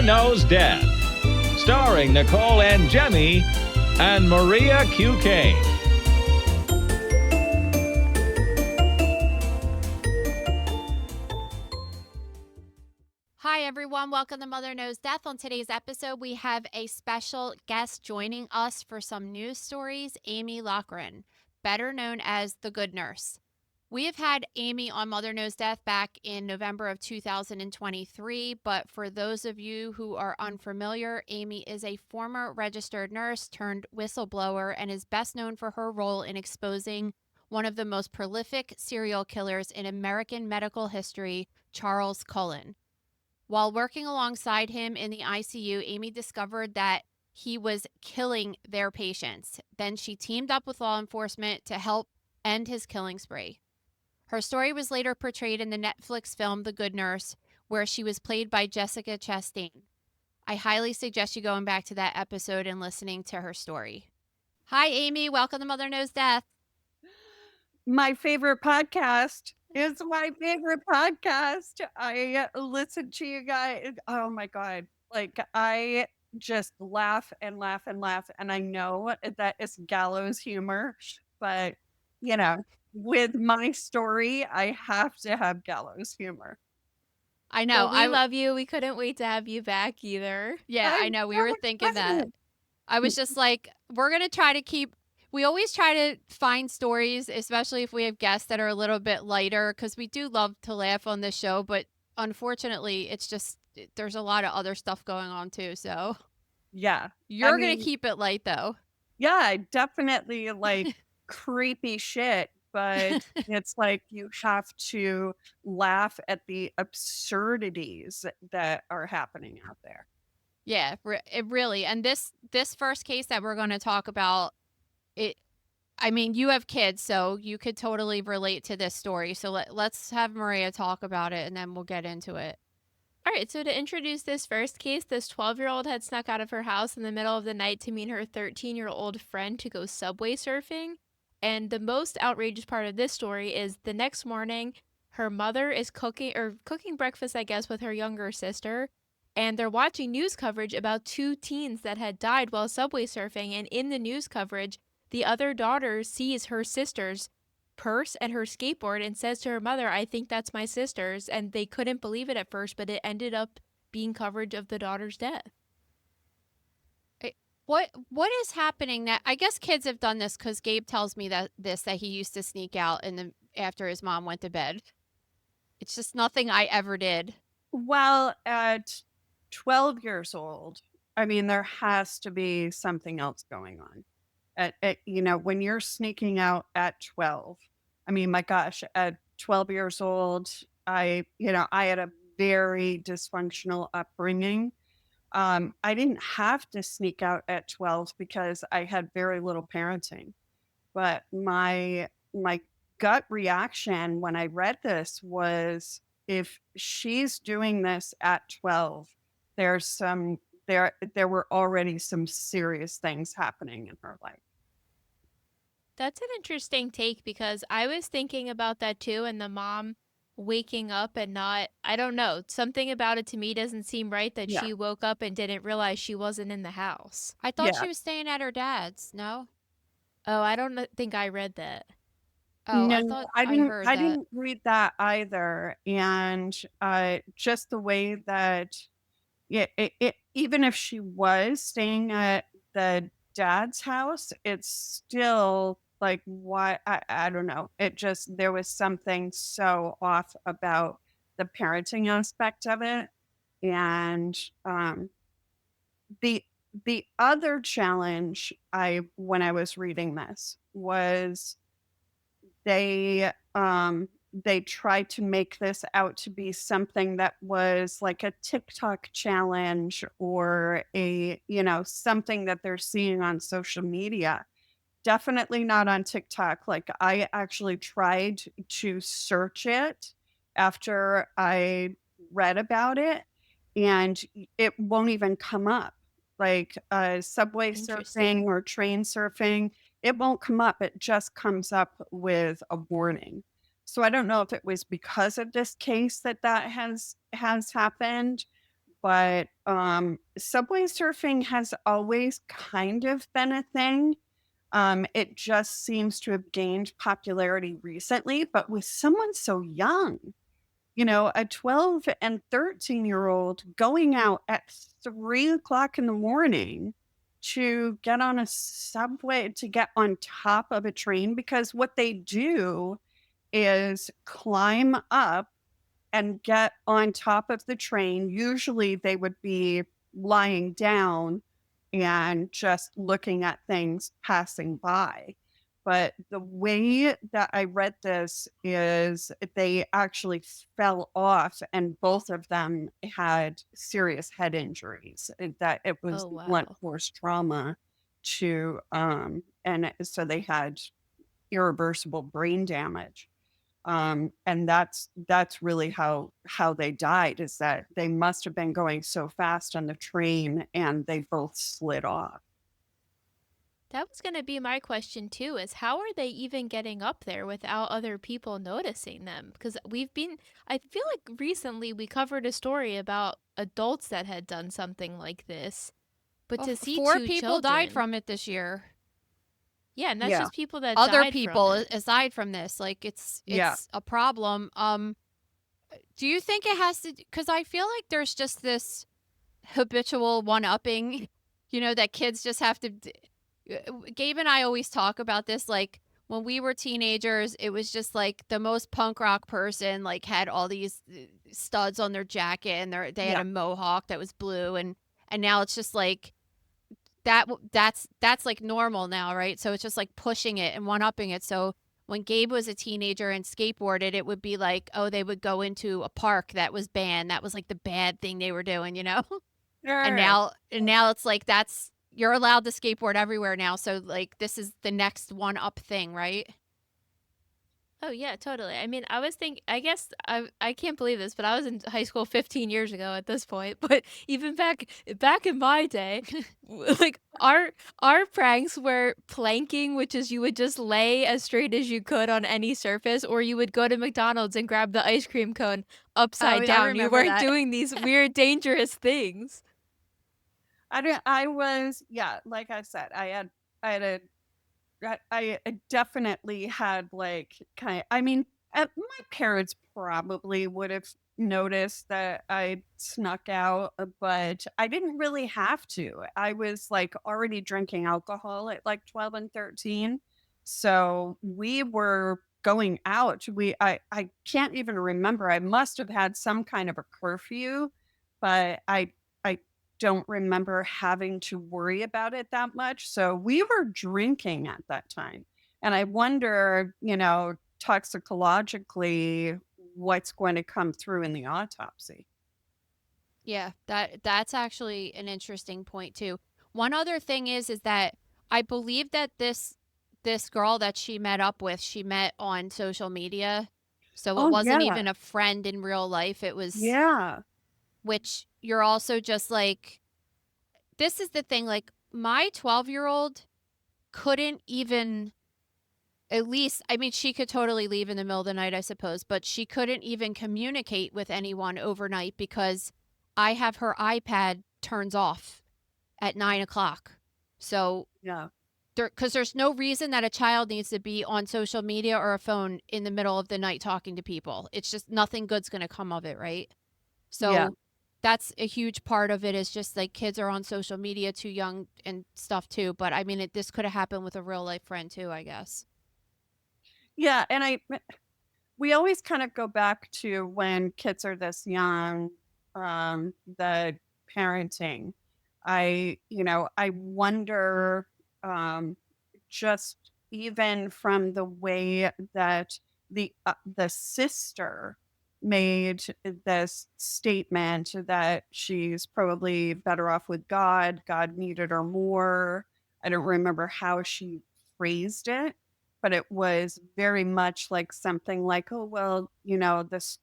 Mother Knows Death, starring Nicole and Jemmy and Maria QK. Hi, everyone. Welcome to Mother Knows Death. On today's episode, we have a special guest joining us for some news stories, Amy Loughren, better known as the Good Nurse. We have had Amy on Mother Knows Death back in November of 2023, but for those of you who are unfamiliar, Amy is a former registered nurse turned whistleblower and is best known for her role in exposing one of the most prolific serial killers in American medical history, Charles Cullen. While working alongside him in the ICU, Amy discovered that he was killing their patients. Then she teamed up with law enforcement to help end his killing spree. Her story was later portrayed in the Netflix film The Good Nurse, where she was played by Jessica Chastain. I highly suggest you going back to that episode and listening to her story. Hi, Amy. Welcome to Mother Knows Death. My favorite podcast. It's my favorite podcast. I listen to you guys. Oh my God. Like, I just laugh and laugh and laugh. And I know that it's gallows humor, but you know, with my story, I have to have gallows humor. I know. Well, we love you. We couldn't wait to have you back either. Yeah, I know. We were thinking that. I was just like, we're going to try to keep, we always try to find stories, especially if we have guests that are a little bit lighter, because we do love to laugh on this show. But unfortunately, it's just, there's a lot of other stuff going on too. So yeah, you're going to keep it light though. Yeah, I definitely like creepy shit, but it's like you have to laugh at the absurdities that are happening out there. Yeah, it really. And this first case that we're going to talk about, I mean, you have kids, so you could totally relate to this story. So let's have Maria talk about it, and then we'll get into it. All right, so to introduce this first case, this 12-year-old had snuck out of her house in the middle of the night to meet her 13-year-old friend to go subway surfing. And the most outrageous part of this story is the next morning, her mother is cooking breakfast, I guess, with her younger sister. And they're watching news coverage about 2 teens that had died while subway surfing. And in the news coverage, the other daughter sees her sister's purse and her skateboard and says to her mother, "I think that's my sister's." And they couldn't believe it at first, but it ended up being coverage of the daughter's death. What is happening that I guess kids have done this, because Gabe tells me that he used to sneak out after his mom went to bed. It's just nothing I ever did. Well, at 12 years old, I mean, there has to be something else going on. When you're sneaking out at 12, I mean, my gosh, at 12 years old, I had a very dysfunctional upbringing. I didn't have to sneak out at 12 because I had very little parenting. But my gut reaction when I read this was, if she's doing this at 12, there were already some serious things happening in her life. That's an interesting take, because I was thinking about that too, and the mom waking up and not, I don't know, something about it to me doesn't seem right, that she woke up and didn't realize she wasn't in the house. I thought she was staying at her dad's. No? Oh, I don't think I read that. Oh, No, I didn't read that either. And just the way that, even if she was staying at the dad's house, it's still like, why? I don't know. There was something so off about the parenting aspect of it. And the other challenge when I was reading this was, they tried to make this out to be something that was like a TikTok challenge, or something that they're seeing on social media. Definitely not on TikTok. Like, I actually tried to search it after I read about it, and it won't even come up. Like subway surfing or train surfing, it won't come up. It just comes up with a warning. So I don't know if it was because of this case that has happened, but subway surfing has always kind of been a thing. It just seems to have gained popularity recently, but with someone so young, a 12 and 13-year-old going out at 3 o'clock in the morning to get on a subway, to get on top of a train, because what they do is climb up and get on top of the train. Usually they would be lying down and just looking at things passing by. But the way that I read this is they actually fell off, and both of them had serious head injuries. That it was Oh, blunt wow. force trauma and so they had irreversible brain damage. And that's really how they died, is that they must have been going so fast on the train and they both slid off. That was going to be my question too, is how are they even getting up there without other people noticing them? Because I feel like recently we covered a story about adults that had done something like this, but Well, to see four two people died children, from it this year. yeah, and that's Yeah. just people that Other died from people it. aside from this, like Yeah. it's a problem. Do you think it has to? Because I feel like there's just this habitual one-upping, that kids just have to. Gabe and I always talk about this, like when we were teenagers, it was just like the most punk rock person, like had all these studs on their jacket and they had Yeah. a mohawk that was blue, and now it's just like that's like normal now, right? So it's just like pushing it and one-upping it. So when Gabe was a teenager and skateboarded, it would be like, oh, they would go into a park that was banned. That was like the bad thing they were doing, And Sure. now it's like you're allowed to skateboard everywhere now. So like this is the next one up thing, right? Oh yeah, totally. I mean, I guess I can't believe this, but I was in high school 15 years ago at this point. But even back in my day, like our pranks were planking, which is you would just lay as straight as you could on any surface, or you would go to McDonald's and grab the ice cream cone Oh, upside yeah, I down. You remember weren't that. doing these weird, dangerous things. I was, yeah, like I said, I had a I definitely had like I mean, my parents probably would have noticed that I snuck out, but I didn't really have to. I was like already drinking alcohol at like 12 and 13. So we were going out. I can't even remember. I must have had some kind of a curfew, but I don't remember having to worry about it that much. So we were drinking at that time. And I wonder, toxicologically, what's going to come through in the autopsy. Yeah, that's actually an interesting point too. One other thing is that I believe that this girl that she met up with, she met on social media. So it Oh, wasn't yeah. even a friend in real life. It was, Yeah. which you're also just like, this is the thing, like my 12-year-old couldn't even, at least, I mean, she could totally leave in the middle of the night, I suppose, but she couldn't even communicate with anyone overnight because I have her iPad turns off at 9 o'clock. So Yeah. because there's no reason that a child needs to be on social media or a phone in the middle of the night talking to people. It's just nothing good's going to come of it, right? Yeah. So that's a huge part of it, is just like kids are on social media too young and stuff too. But I mean, this could have happened with a real life friend too, I guess. Yeah. And we always kind of go back to when kids are this young, the parenting. I wonder, um, just even from the way that the sister made this statement that she's probably better off with God. God needed her more. I don't remember how she phrased it, but it was very much like something like, "Oh well, this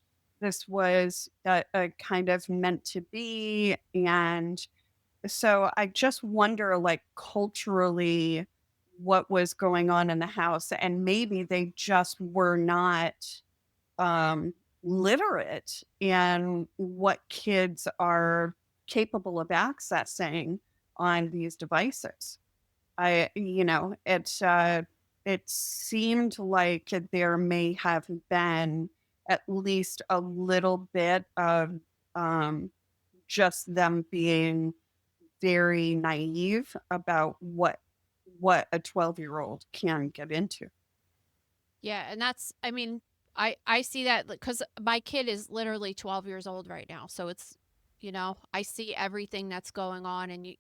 was a kind of meant to be," and so I just wonder, like, culturally, what was going on in the house, and maybe they just were not, um, literate in what kids are capable of accessing on these devices. It seemed like there may have been at least a little bit of um, just them being very naive about what a 12-year-old can get into. Yeah, and that's I mean, I see that because my kid is literally 12 years old right now. So it's, I see everything that's going on, and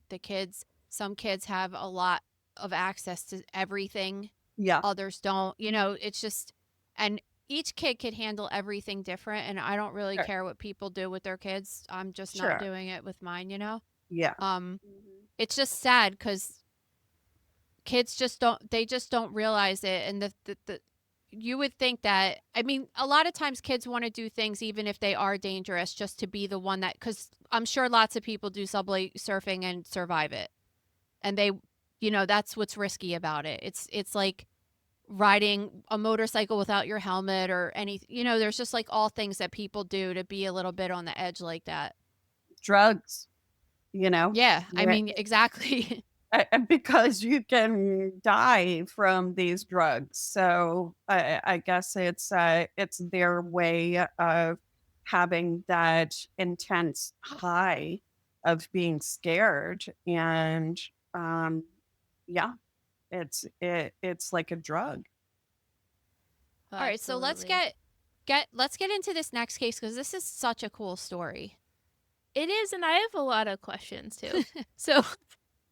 some kids have a lot of access to everything. Yeah, Others don't. It's just, and each kid could handle everything different, and I don't really sure. care what people do with their kids. I'm just not Sure. doing it with mine. Yeah. Um, Mhm. it's just sad because kids just don't realize it, and the you would think that, I mean, a lot of times kids want to do things even if they are dangerous, just to be the one that, because I'm sure lots of people do subway surfing and survive it, and that's what's risky about it. It's like riding a motorcycle without your helmet or any, there's just like all things that people do to be a little bit on the edge like that. Drugs, you know, Yeah, I Where- mean, exactly. because you can die from these drugs. So I guess it's their way of having that intense high of being scared, and um, yeah, it's like a drug. All right, so let's Absolutely. let's get into this next case because this is such a cool story. It is, and I have a lot of questions too. So,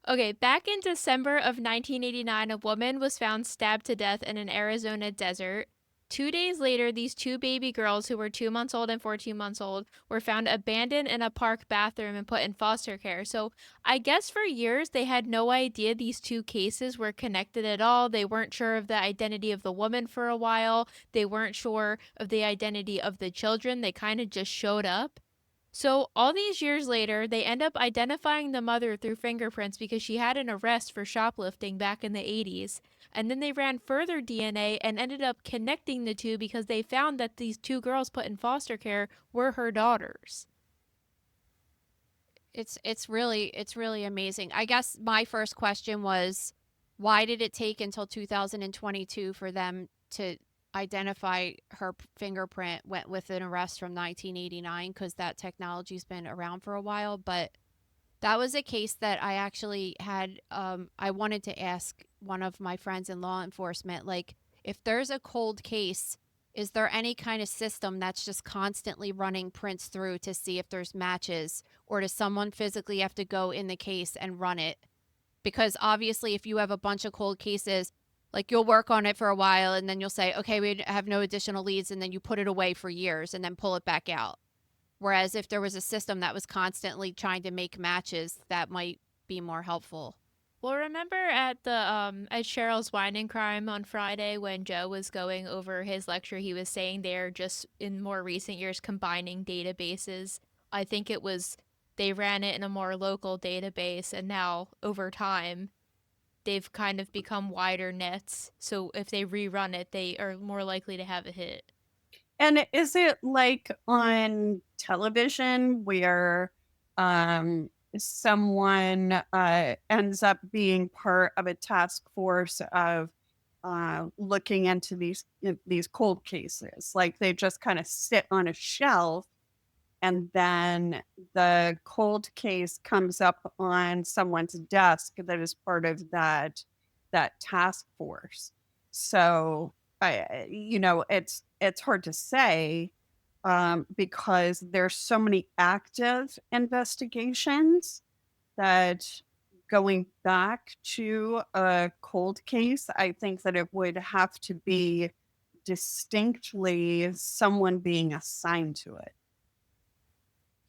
okay, back in December of 1989, a woman was found stabbed to death in an Arizona desert. 2 days later, these two baby girls, who were 2 months old and 14 months old, were found abandoned in a park bathroom and put in foster care. So, I guess for years they had no idea these two cases were connected at all. They weren't sure of the identity of the woman for a while, they weren't sure of the identity of the children. They kind of just showed up. So, all these years later, they end up identifying the mother through fingerprints because she had an arrest for shoplifting back in the 80s. And then they ran further DNA and ended up connecting the two because they found that these two girls put in foster care were her daughters. It's really amazing. I guess my first question was, why did it take until 2022 for them to identify her fingerprint went with an arrest from 1989, because that technology's been around for a while. But that was a case that I actually had, I wanted to ask one of my friends in law enforcement, like, if there's a cold case, is there any kind of system that's just constantly running prints through to see if there's matches, or does someone physically have to go in the case and run it? Because obviously, if you have a bunch of cold cases, like, you'll work on it for a while and then you'll say, okay, we have no additional leads, and then you put it away for years and then pull it back out. Whereas if there was a system that was constantly trying to make matches, that might be more helpful. Well, remember at the at Cheryl's Wine and Crime on Friday when Joe was going over his lecture, he was saying they're just in more recent years combining databases. I think it was they ran it in a more local database, and now over time they've kind of become wider nets. So if they rerun it, they are more likely to have a hit. And is it like on television where someone ends up being part of a task force of looking into these cold cases? Like they just kind of sit on a shelf, and then the cold case comes up on someone's desk that is part of that task force. So it's hard to say, because there's so many active investigations that going back to a cold case, I think that it would have to be distinctly someone being assigned to it.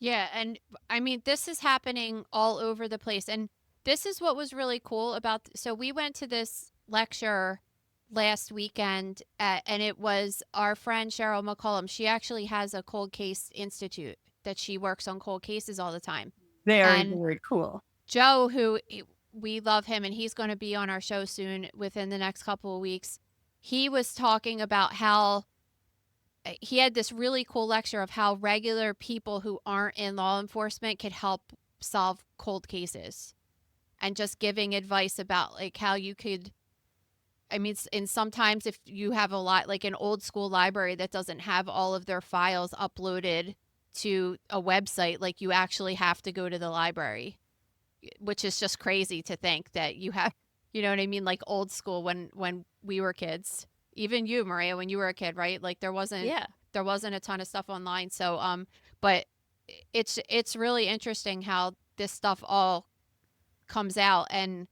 Yeah, and I mean, this is happening all over the place. And this is what was really cool about, so we went to this lecture last weekend, and it was our friend Cheryl McCollum. She actually has a cold case institute that she works on cold cases all the time. Very, And very cool. Joe, we love him, and he's going to be on our show soon within the next couple of weeks. He was talking about how he had this really cool lecture of how regular people who aren't in law enforcement could help solve cold cases and just giving advice about like how you could. I mean, and sometimes if you have a lot, like an old school library that doesn't have all of their files uploaded to a website, like you actually have to go to the library, which is just crazy to think that you have, you know what I mean? Like old school when we were kids, even you, Maria, when you were a kid, right? Like there wasn't a ton of stuff online. So, but it's really interesting how this stuff all comes out, and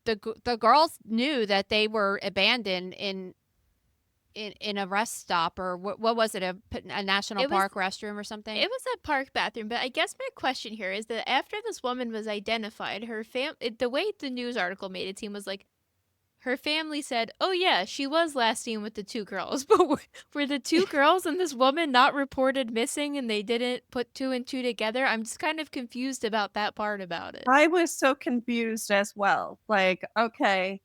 the girls knew that they were abandoned in a rest stop, or what was it, a national park restroom or something? It was a park bathroom, but I guess my question here is that after this woman was identified, the way the news article made it seem was like her family said, "Oh yeah, she was last seen with the 2 girls," but were the 2 girls and this woman not reported missing, and they didn't put 2 and 2 together? I'm just kind of confused about that part about it. I was so confused as well. Like, okay,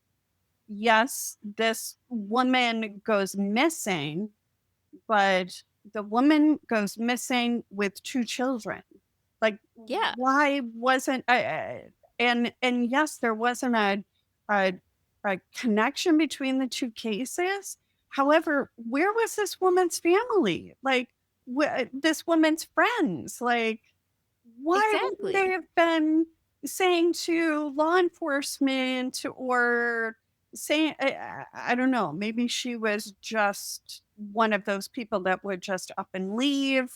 yes, this woman goes missing, but the woman goes missing with 2 children. Like, Yeah. why wasn't and yes, there wasn't a a connection between the 2 cases. However, where was this woman's family? Like, this woman's friends? Like, why wouldn't they Exactly. have been saying to law enforcement, or saying, I don't know, maybe she was just one of those people that would just up and leave,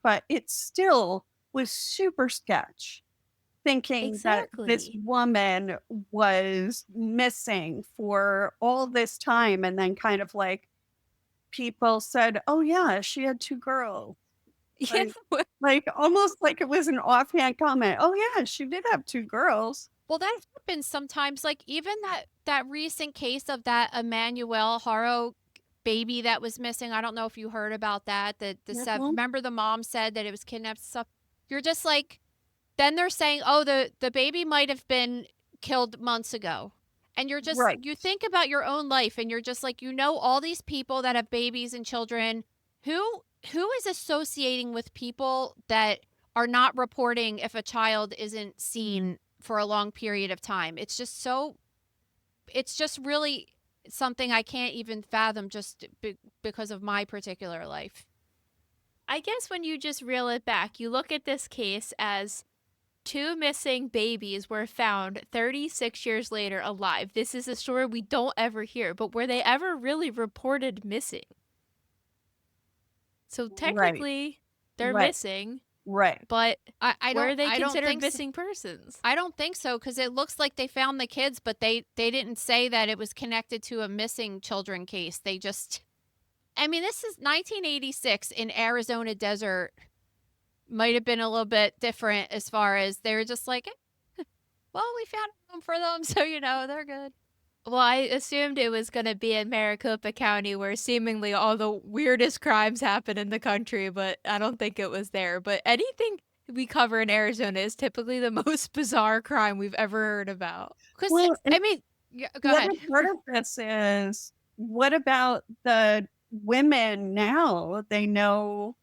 but it still was super sketch, thinking that this Exactly. woman was missing for all this time, and then kind of like people said, "Oh yeah, she had 2 girls." Yeah. Like, almost like it was an offhand comment. "Oh yeah, she did have 2 girls." Well, that happens sometimes. Like even that recent case of that Emmanuel Haro baby that was missing. I don't know if you heard about that. Mhm. Remember the mom said that it was kidnapped and stuff. You're just like, then they're saying, oh, the baby might have been killed months ago. And Right. you think about your own life, and you're just like, all these people that have babies and children. Who is associating with people that are not reporting if a child isn't seen for a long period of time? It's just really something I can't even fathom, just because of my particular life. I guess when you just reel it back, you look at this case as 2 missing babies were found 36 years later alive. This is a story we don't ever hear, but were they ever really reported missing? So Right. technically, they're Right. missing, Right. but were they I don't considered think so. missing persons? I don't think so, because it looks like they found the kids, but they didn't say that it was connected to a missing children case. They just, I mean, this is 1986 in Arizona desert. Might have been a little bit different as far as they were just like, well, we found a home for them, so they're good. Well, I assumed it was going to be in Maricopa County where seemingly all the weirdest crimes happen in the country, but I don't think it was there. But anything we cover in Arizona is typically the most bizarre crime we've ever heard about. Because Well, I mean, yeah, go the ahead. other part of this is, what about the women now? They know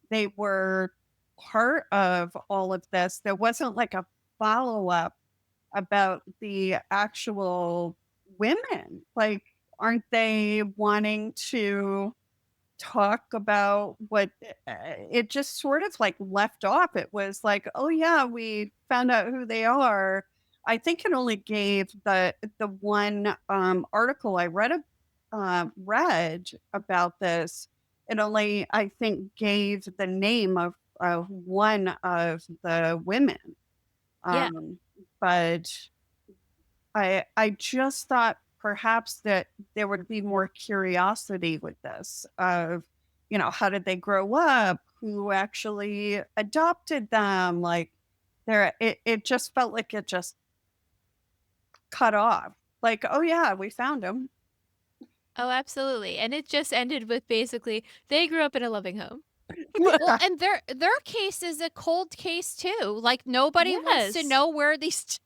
they were part of all of this. There wasn't like a follow-up about the actual women. Like, aren't they wanting to talk about what it just sort of like left off? It was like, oh yeah, we found out who they are. I think it only gave the one article I read about this. It only, I think, gave the name of one of the women. Yeah. But I just thought perhaps that there would be more curiosity with this of, how did they grow up? Who actually adopted them? Like, it just felt like it just cut off. Like, oh yeah, we found them. Oh, absolutely. And it just ended with basically they grew up in a loving home. Well, and their case is a cold case too. Like nobody wants to Yes. know where these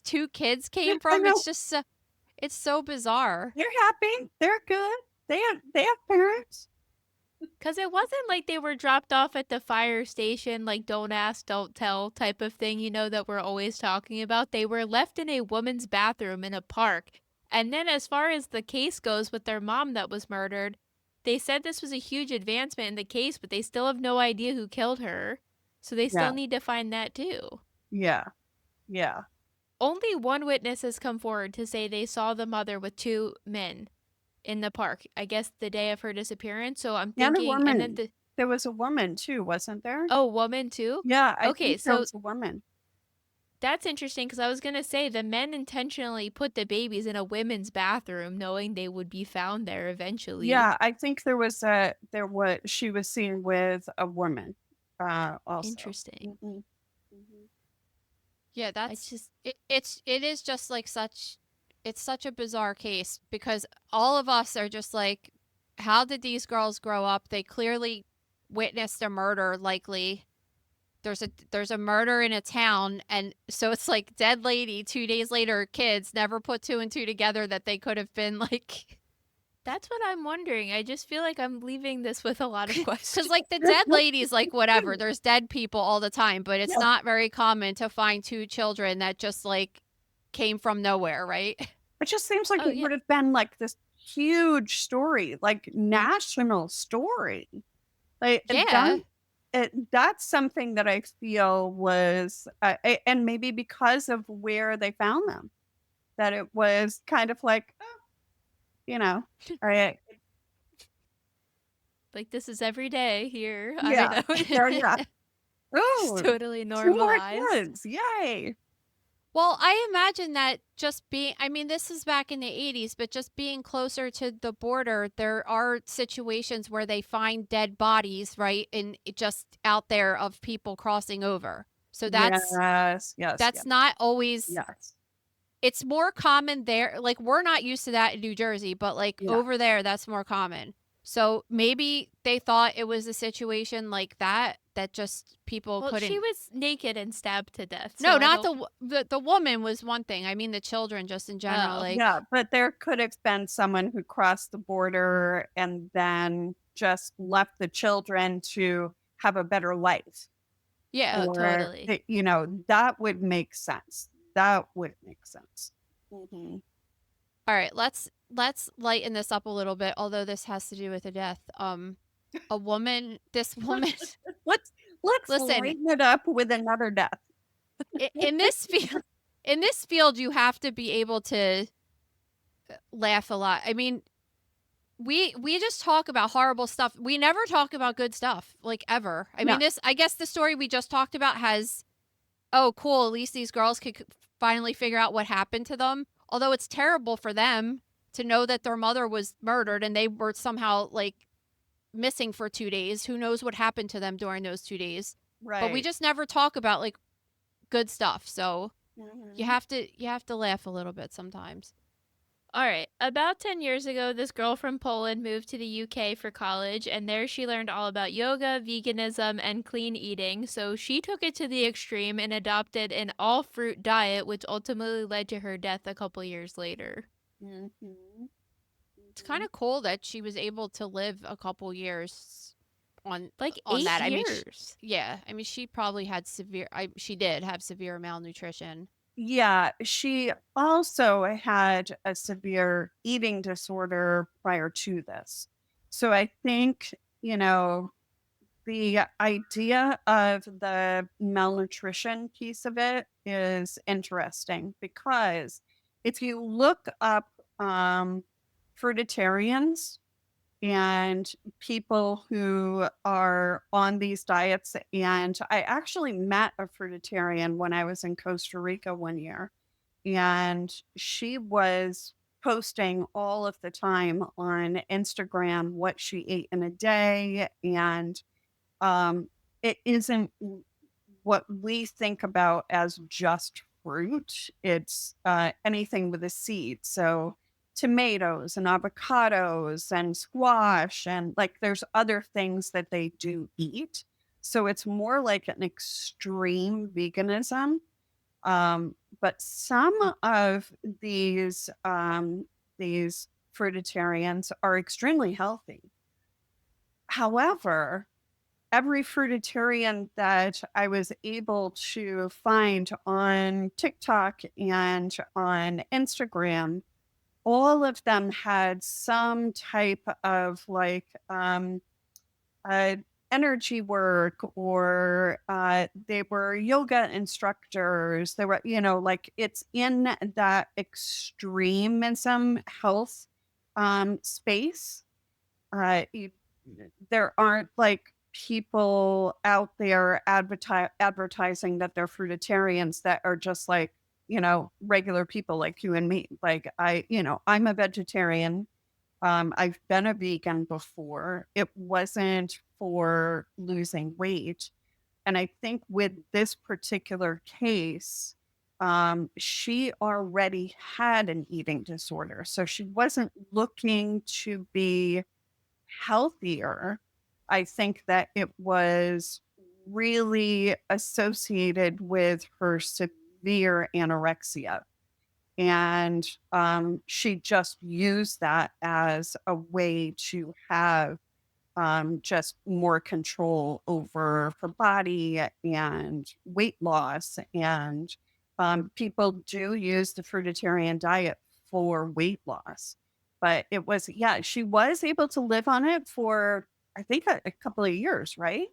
2 kids came I from. know, It's just it's so bizarre. they're happy. They're good. They have parents. Because it wasn't like they were dropped off at the fire station, like don't ask, don't tell type of thing, that we're always talking about. They were left in a woman's bathroom in a park. And then, as far as the case goes with their mom that was murdered, they said this was a huge advancement in the case, but they still have no idea who killed her. So they Yeah. still need to find that too. Yeah. Yeah. Only one witness has come forward to say they saw the mother with two men in the park, I guess the day of her disappearance. So I'm And a thinking, and then woman. There was a woman too, wasn't there? woman too? Yeah, I Okay, think there so was a woman. that's interesting because I was going to say the men intentionally put the babies in a women's bathroom knowing they would be found there eventually. Yeah, I think she was seen with a woman, also. Interesting. Mhm. Mhm. Yeah, It's just it is just like it's such a bizarre case because all of us are just like, how did these girls grow up? They clearly witnessed a murder, likely. There's a murder in a town, and so it's like dead lady, 2 days later, kids, never put two and two together that they could have been like. that's what I'm wondering. I just feel like I'm leaving this with a lot of questions. Because like the dead lady's like whatever. There's dead people all the time, but it's Yeah. not very common to find two children that just like came from nowhere, right? It just seems like Oh, it yeah. would have been like this huge story, like national story. Like Yeah. that's something that I feel was, and maybe because of where they found them, that it was kind of like, all right, Like this is every day here. yeah, I don't know. yeah. It's Oh, totally 2 more normalized. kids, yay! Well, I imagine that just being, I mean, this is back in the 80s, but just being closer to the border, there are situations where they find dead bodies, right? And just out there of people crossing over. So Yes, yes, not always, yes, it's more common there. Like, we're not used to that in New Jersey, but like yeah. over there, that's more common. So maybe they thought it was a situation like that just people Well, couldn't. she was naked and stabbed to death. No, So I not don't. the woman was one thing. I mean the children just in general, Oh. like Yeah, but there could have been someone who crossed the border and then just left the children to have a better life. yeah. Oh, Or, totally. that would make sense. That would make sense. Mhm. All right, let's lighten this up a little bit, although this has to do with a death. A woman, this woman, Let's listen, lighten it up with another death. in this field, you have to be able to laugh a lot. I mean, we just talk about horrible stuff. We never talk about good stuff, like ever. I mean, No. I guess the story we just talked about has, oh, cool, at least these girls could finally figure out what happened to them. Although it's terrible for them to know that their mother was murdered and they were somehow like missing for 2 days. Who knows what happened to them during those 2 days? Right. But we just never talk about like good stuff. So Mhm. you have to laugh a little bit sometimes. All right. About 10 years ago, this girl from Poland moved to the UK for college, and there she learned all about yoga, veganism, and clean eating. So she took it to the extreme and adopted an all fruit diet, which ultimately led to her death a couple years later. Mhm. It's kind of cool that she was able to live a couple years on Like on 8 that. I mean, years. yeah. I mean, she probably had she did have severe malnutrition. Yeah, she also had a severe eating disorder prior to this. So I think, the idea of the malnutrition piece of it is interesting because if you look up fruitarians and people who are on these diets, and I actually met a fruitarian when I was in Costa Rica one year, and she was posting all of the time on Instagram what she ate in a day, and it isn't what we think about as just fruit. It's anything with a seed. So tomatoes and avocados and squash, and like there's other things that they do eat. So it's more like an extreme veganism. But some of these fruitarians are extremely healthy. However, every fruitarian that I was able to find on TikTok and on Instagram, all of them had some type of like uh, energy work, or they were yoga instructors. They were, like it's in that extremism health space. You, there aren't like people out there advertising that they're fruitarians that are just like, regular people like you and me. Like I'm a vegetarian. I've been a vegan before. It wasn't for losing weight. And I think with this particular case, she already had an eating disorder. So she wasn't looking to be healthier. I think that it was really associated with her severe anorexia. And she just used that as a way to have just more control over her body and weight loss. And people do use the fruitarian diet for weight loss. But it was, yeah, she was able to live on it for, I think, a couple of years, right?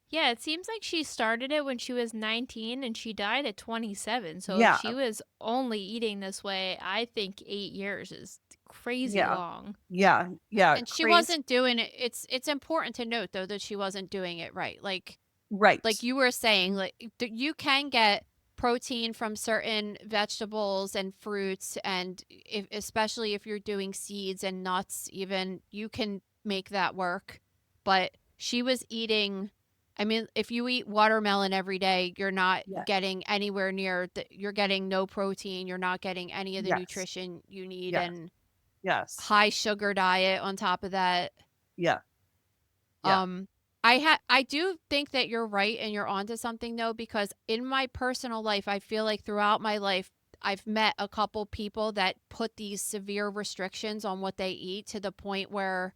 Yeah, it seems like she started it when she was 19 and she died at 27. So if Yeah, she was only eating this way, I think 8 years is crazy yeah, long. yeah, And she crazy. wasn't doing it. It's important to note though that she wasn't doing it right. Like Right. you were saying, like you can get protein from certain vegetables and fruits, and especially if you're doing seeds and nuts, even you can make that work. But she was eating, I mean, if you eat watermelon every day, you're not Yeah. getting anywhere near you're getting no protein, you're not getting any of the Yes. nutrition you need, Yes. and Yes. high sugar diet on top of that. Yeah. Yeah. Um, I do think that you're right and you're onto something though, because in my personal life, I feel like throughout my life, I've met a couple people that put these severe restrictions on what they eat to the point where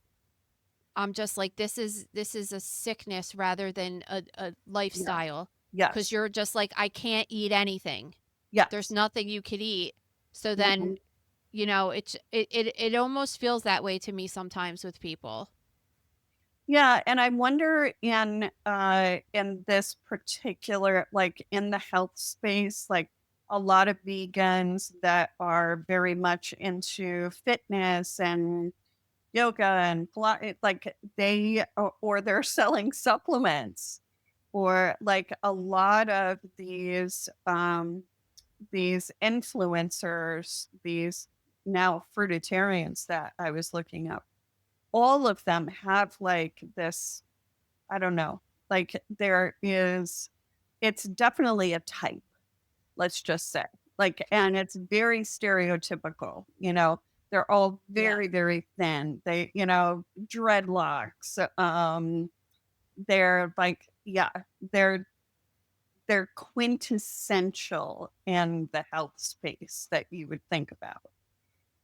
I'm just like, this is a sickness rather than a Yeah. lifestyle. Because Yes. you're just like, I can't eat anything. There's Yes. nothing you could eat. So then, Mhm. it almost feels that way to me sometimes with people. Yeah, and I wonder in this particular, like in the health space, like a lot of vegans that are very much into fitness and yoga and like or they're selling supplements, or like a lot of these influencers, these now fruitarians that I was looking up, all of them have like this, I don't know, like it's definitely a type, let's just say. Like, and it's very stereotypical, they're all Yeah. very, very thin. They, dreadlocks. They're like, yeah, they're they're quintessential in the health space that you would think about.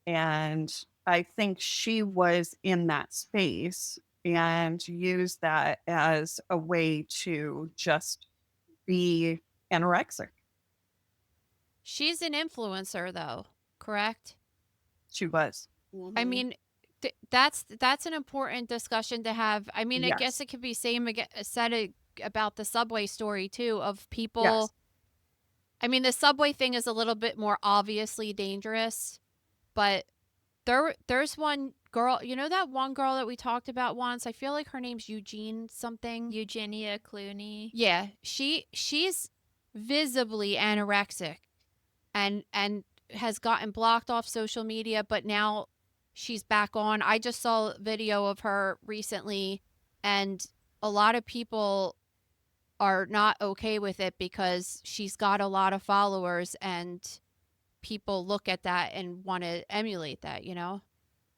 And I think she was in that space and used that as a way to just be anorexic. She's an influencer though, correct? She was. I Mhm. mean, that's an important discussion to have. I mean, I guess Yes. it could be said about the subway story too of Yes. people. I mean, the subway thing is a little bit more obviously dangerous, but there's one girl, that one girl that we talked about once. I feel like her name's Eugene something. Eugenia Clooney. Yeah, she's visibly anorexic and has gotten blocked off social media, but now she's back on. I just saw a video of her recently, and a lot of people are not okay with it because she's got a lot of followers and people look at that and want to emulate that. Well,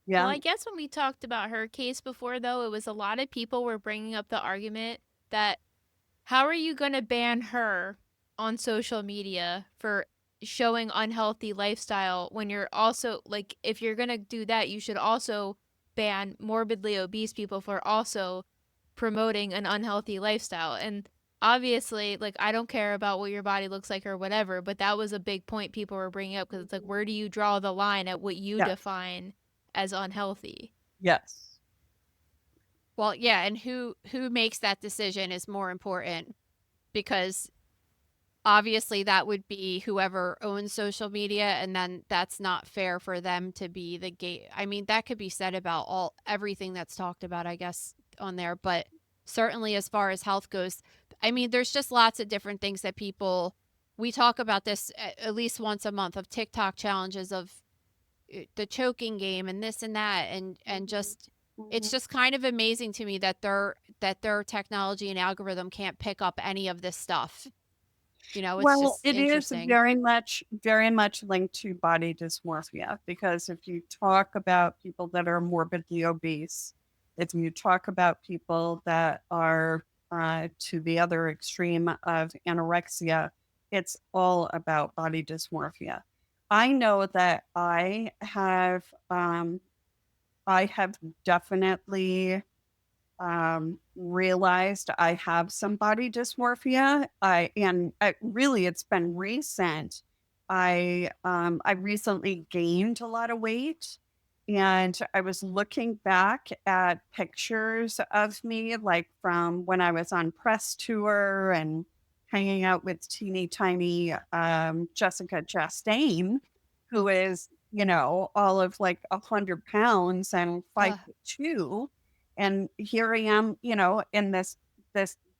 Yeah. I guess when we talked about her case before, though, it was a lot of people were bringing up the argument that how are you going to ban her on social media for showing unhealthy lifestyle when you're also like, if you're going to do that, you should also ban morbidly obese people for also promoting an unhealthy lifestyle. And obviously, like, I don't care about what your body looks like or whatever, but that was a big point people were bringing up, because it's like, where do you draw the line at what you Yes. define as unhealthy? Yes. Well, yeah, and who makes that decision is more important, because obviously that would be whoever owns social media, and then that's not fair for them to be the gate. I mean, that could be said about everything that's talked about, I guess, on there, but certainly as far as health goes, I mean, there's just lots of different things that we talk about this at least once a month, of TikTok challenges, of the choking game and this and that, and just it's just kind of amazing to me that their technology and algorithm can't pick up any of this stuff. You know, it's Well, just it is interesting. very much linked to body dysmorphia, because if you talk about people that are morbidly obese, if you talk about people that are to the other extreme of anorexia, it's all about body dysmorphia. I know that I have definitely realized I have some body dysmorphia. Really, it's been recent. I recently gained a lot of weight, and I was looking back at pictures of me, like from when I was on press tour and hanging out with teeny tiny Jessica Chastain, who is, all of like 100 pounds and five Ugh. foot two, and here I am, in this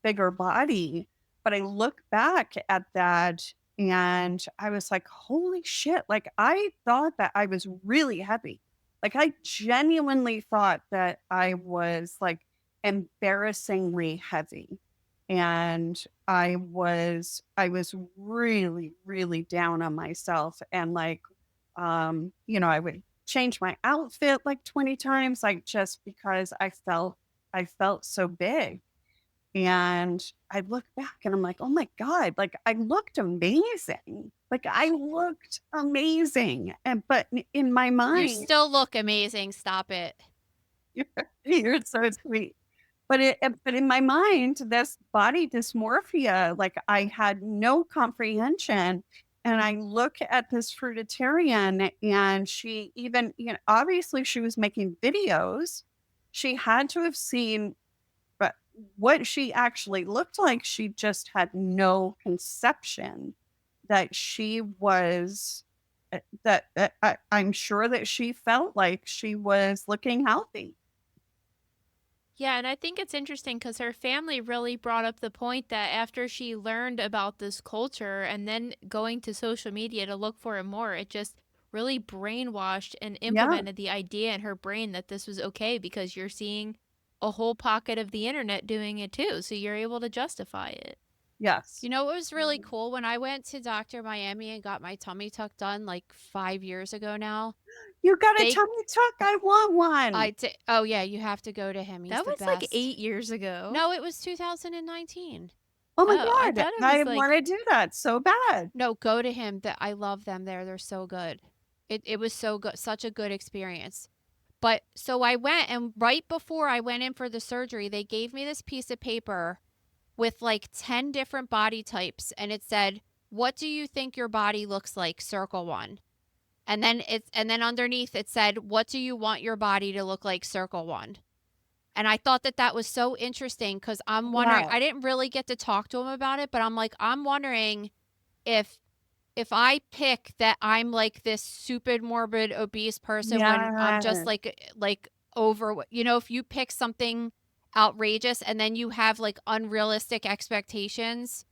bigger body. But I look back at that and I was like, holy shit. Like, I thought that I was really heavy. Like, I genuinely thought that I was like embarrassingly heavy. And I was really, really down on myself. And like, I would change my outfit like 20 times, like, just because I felt so big. And I look back and I'm like, oh my God, like, I looked amazing. Like, I looked amazing. But in my You mind, still look amazing. Stop it. you're so sweet. But in my mind, this body dysmorphia, like, I had no comprehension. And I look at this fruitarian, and she even, obviously she was making videos. She had to have seen, but what she actually looked like, she just had no conception that she was, I'm sure that she felt like she was looking healthy. Yeah, and I think it's interesting because her family really brought up the point that after she learned about this culture and then going to social media to look for it more, it just really brainwashed and Yeah. implemented the idea in her brain that this was okay, because you're seeing a whole pocket of the internet doing it too. So you're able to justify it. Yes. You know what was really cool? When I went to Dr. Miami and got my tummy tuck done like 5 years ago now, You got a they tummy tuck? I want one. oh yeah, you have to go to him. He's That the was like best. 8 years ago. No, it was 2019. Oh my Oh, I God. thought it I was like, want to do that so bad. No, go to him. That I love them there. They're so good. It was so good, such a good experience. But so I went, and right before I went in for the surgery, they gave me this piece of paper with like 10 different body types, and it said, "What do you think your body looks like?" Circle 1. And then underneath it said, "What do you want your body to look like?" Circle 1. And I thought that was so interesting, cuz I'm wondering, Wow. I didn't really get to talk to him about it, but I'm wondering if I pick that I'm like this stupid morbid obese person when I'm just Yeah. like over, if you pick something outrageous and then you have like unrealistic expectations,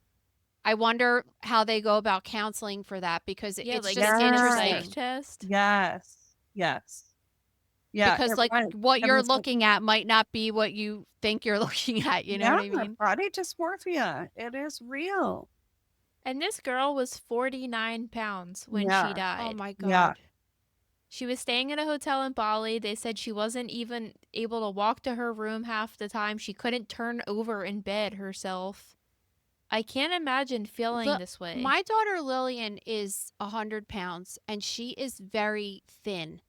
I wonder how they go about counseling for that, because yeah, it's like just an inner Yes. psych interesting, test. Yes. Yes. Yeah. because It like was. what It you're was like, looking at might not be what you think you're looking at, you know yeah, what I mean? body dysmorphia. It is real. And this girl was 49 pounds when she Yeah. Oh died. my Yeah. God. She was staying in a hotel in Bali. They said she wasn't even able to walk to her room half the time. She couldn't turn over in bed herself. I can't imagine feeling this way. My daughter Lillian is 100 pounds, and she is very thin.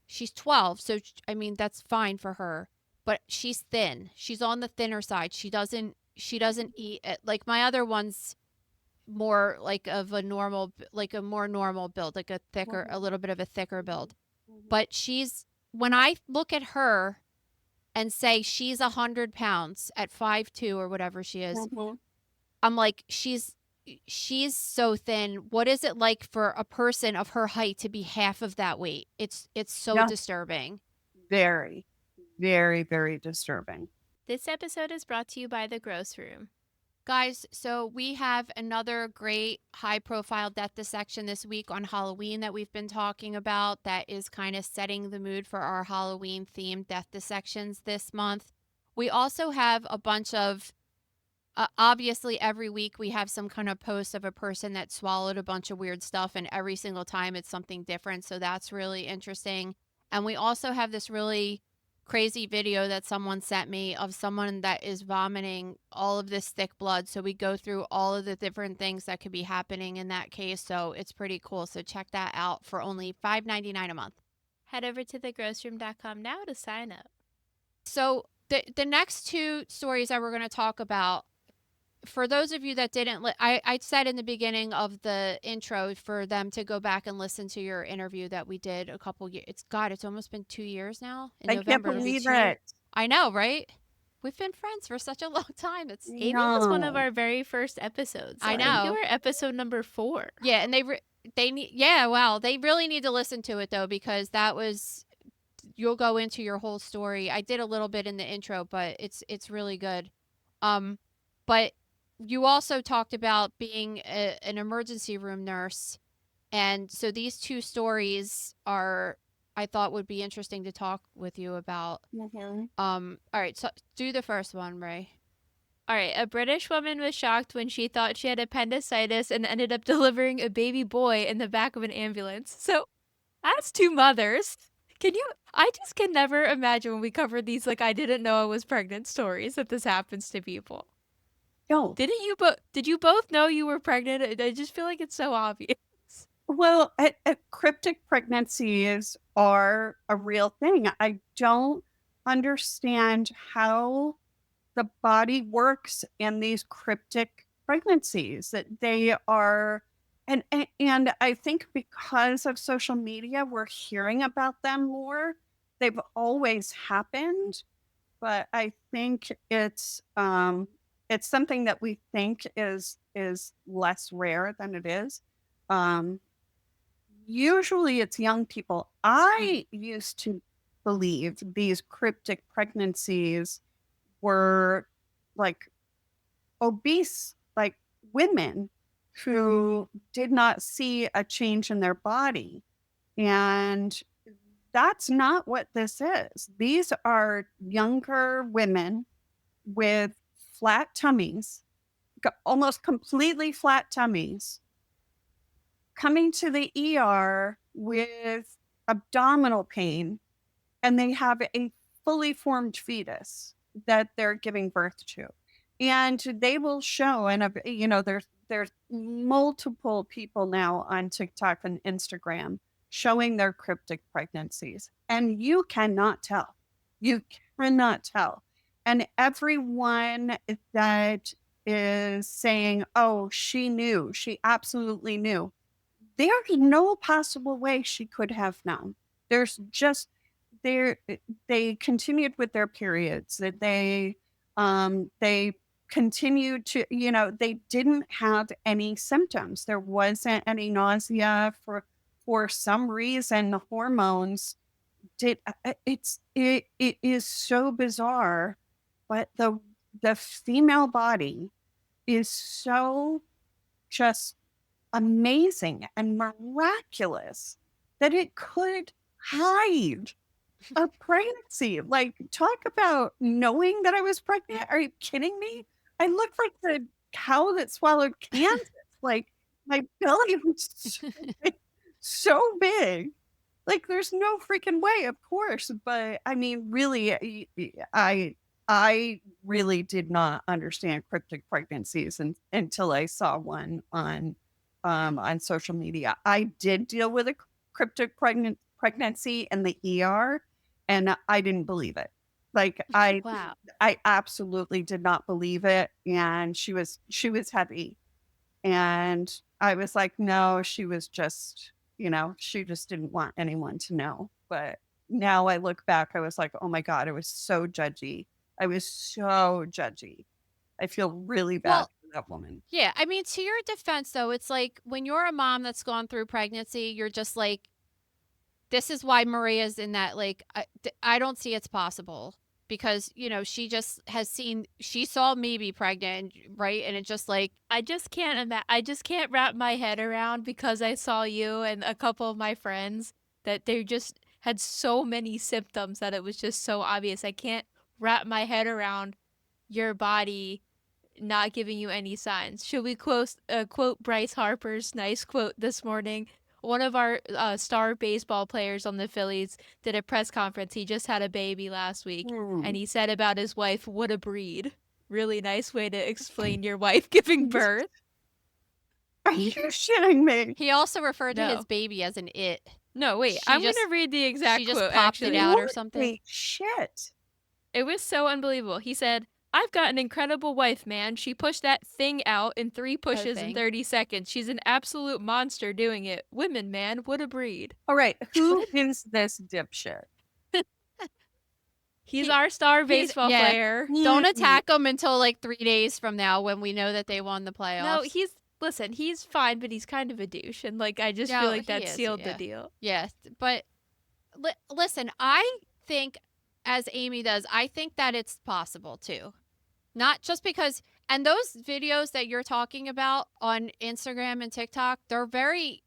She's 12, so I mean that's fine for her, but she's thin. She's on the thinner side. She doesn't eat like my other one's more like of a normal, like a more normal build, like a little bit of a thicker build. But when I look at her and say she's 100 pounds at 5'2" or whatever she is, I'm like, she's so thin. What is it like for a person of her height to be half of that weight? It's so Yeah. disturbing. Very, very, very disturbing. This episode is brought to you by The Gross Room. Guys, so we have another great high-profile death dissection this week on Halloween that we've been talking about that is kind of setting the mood for our Halloween-themed death dissections this month. We also have a bunch of, obviously every week we have some kind of post of a person that swallowed a bunch of weird stuff, and every single time it's something different, so that's really interesting. And we also have this really crazy video that someone sent me of someone that is vomiting all of this thick blood. So we go through all of the different things that could be happening in that case. So it's pretty cool. So check that out for only $5.99 a month. Head over to thegrossroom.com now to sign up. So the next two stories that we're going to talk about, for those of you that didn't, I said in the beginning of the intro for them to go back and listen to your interview that we did a couple years. It's almost been 2 years now. I can't believe it. I know, right? We've been friends for such a long time. Amy was one of our very first episodes. I know. I think you were episode number 4. Yeah, and they need, yeah, wow, they really need to listen to it though, because you'll go into your whole story. I did a little bit in the intro, but it's really good. But you also talked about being an emergency room nurse. And so these two stories I thought would be interesting to talk with you about. All right, so do the first one, Ray. All right, a British woman was shocked when she thought she had appendicitis and ended up delivering a baby boy in the back of an ambulance. So, as two mothers, I just can never imagine when we cover these, like, I didn't know I was pregnant stories that this happens to people. No. Did you both know you were pregnant? I just feel like it's so obvious. Well, cryptic pregnancies are a real thing. I don't understand how the body works in these cryptic pregnancies, that they are, and I think because of social media, we're hearing about them more. They've always happened, but I think it's something that we think is less rare than it is. Usually it's young people. I used to believe these cryptic pregnancies were like obese, like women who did not see a change in their body. And that's not what this is. These are younger women with flat tummies, almost completely flat tummies, coming to the ER with abdominal pain, and they have a fully formed fetus that they're giving birth to. And they will show, and there's multiple people now on TikTok and Instagram showing their cryptic pregnancies, and you cannot tell. You cannot tell. And everyone that is saying, oh, she knew, she absolutely knew, there's no possible way she could have known. There's just, they continued with their periods, that they continued to, they didn't have any symptoms. There wasn't any nausea. For some reason, the hormones it is so bizarre, but the female body is so just amazing and miraculous that it could hide a pregnancy. Like, talk about knowing that I was pregnant. Are you kidding me? I looked like the cow that swallowed Kansas. Like, my belly was so big. Like, there's no freaking way, of course. But I mean, really, I really did not understand cryptic pregnancies until I saw one on social media. I did deal with a cryptic pregnancy in the ER, and I didn't believe it. Like I Wow. I absolutely did not believe it, and she was heavy, and I was like, no, she was just, she just didn't want anyone to know. But now I look back, I was like, oh my God, I was so judgy. I was so judgy. I feel really bad Well, for that woman. yeah. I mean, to your defense, though, it's like when you're a mom that's gone through pregnancy, you're just like, this is why Maria's in that. Like, I don't see it's possible because, she just has seen, she saw me be pregnant, right? And it just like, I just can't wrap my head around, because I saw you and a couple of my friends, that they just had so many symptoms that it was just so obvious. I can't wrap my head around your body not giving you any signs. Should we quote Bryce Harper's nice quote this morning? One of our star baseball players on the Phillies did a press conference. He just had a baby last week, and he said about his wife, "What a breed." Really nice way to explain your wife giving birth. Are you shitting me? he also referred to No. his baby as an it. No, wait. She I'm just- going to read the exact she just quote, popped it actually. out or something. Holy shit. It was so unbelievable. He said, "I've got an incredible wife, man. She pushed that thing out in 3 pushes in thing. 30 seconds. She's an absolute monster doing it. Women, man, what a breed." All right, who is this dipshit? He's our star he's- baseball yeah. player. Don't attack him until like 3 days from now when we know that they won the playoffs. No, he's fine, but he's kind of a douche, and like I just No, feel like he that is, sealed the yeah. deal. Yes, but listen, I think, as Amy does, I think that it's possible too. Not just because, and those videos that you're talking about on Instagram and TikTok, they're very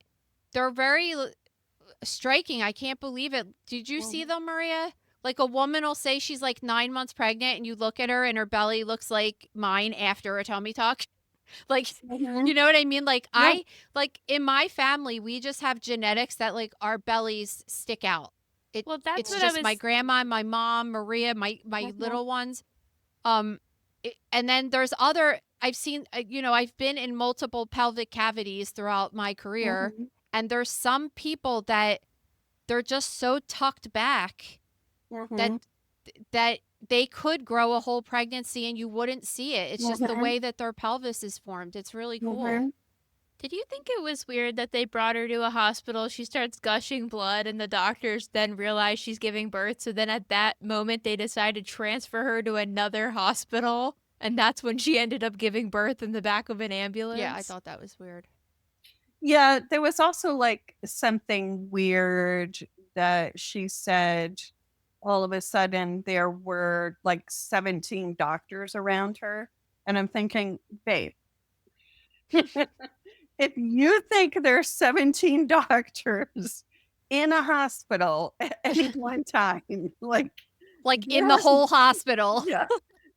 striking. I can't believe it. Did you see them, Maria? Like a woman will say she's like 9 months pregnant, and you look at her and her belly looks like mine after a tummy tuck. Like, you know what I mean? Like I, like in my family, we just have genetics that like our bellies stick out. Well, that's It's what just I was. my grandma, my mom, Maria, my little ones. And then there's other, I've seen, I've been in multiple pelvic cavities throughout my career. And there's some people that they're just so tucked back that they could grow a whole pregnancy and you wouldn't see it. It's just the way that their pelvis is formed. It's really cool. Did you think it was weird that they brought her to a hospital? She starts gushing blood, and the doctors then realize she's giving birth. So then at that moment, they decide to transfer her to another hospital. And that's when she ended up giving birth in the back of an ambulance. Yeah, I thought that was weird. Yeah, there was also like something weird that she said all of a sudden there were like 17 doctors around her. And I'm thinking, babe, if you think there's 17 doctors in a hospital at any one time, like in the whole hospital. yeah,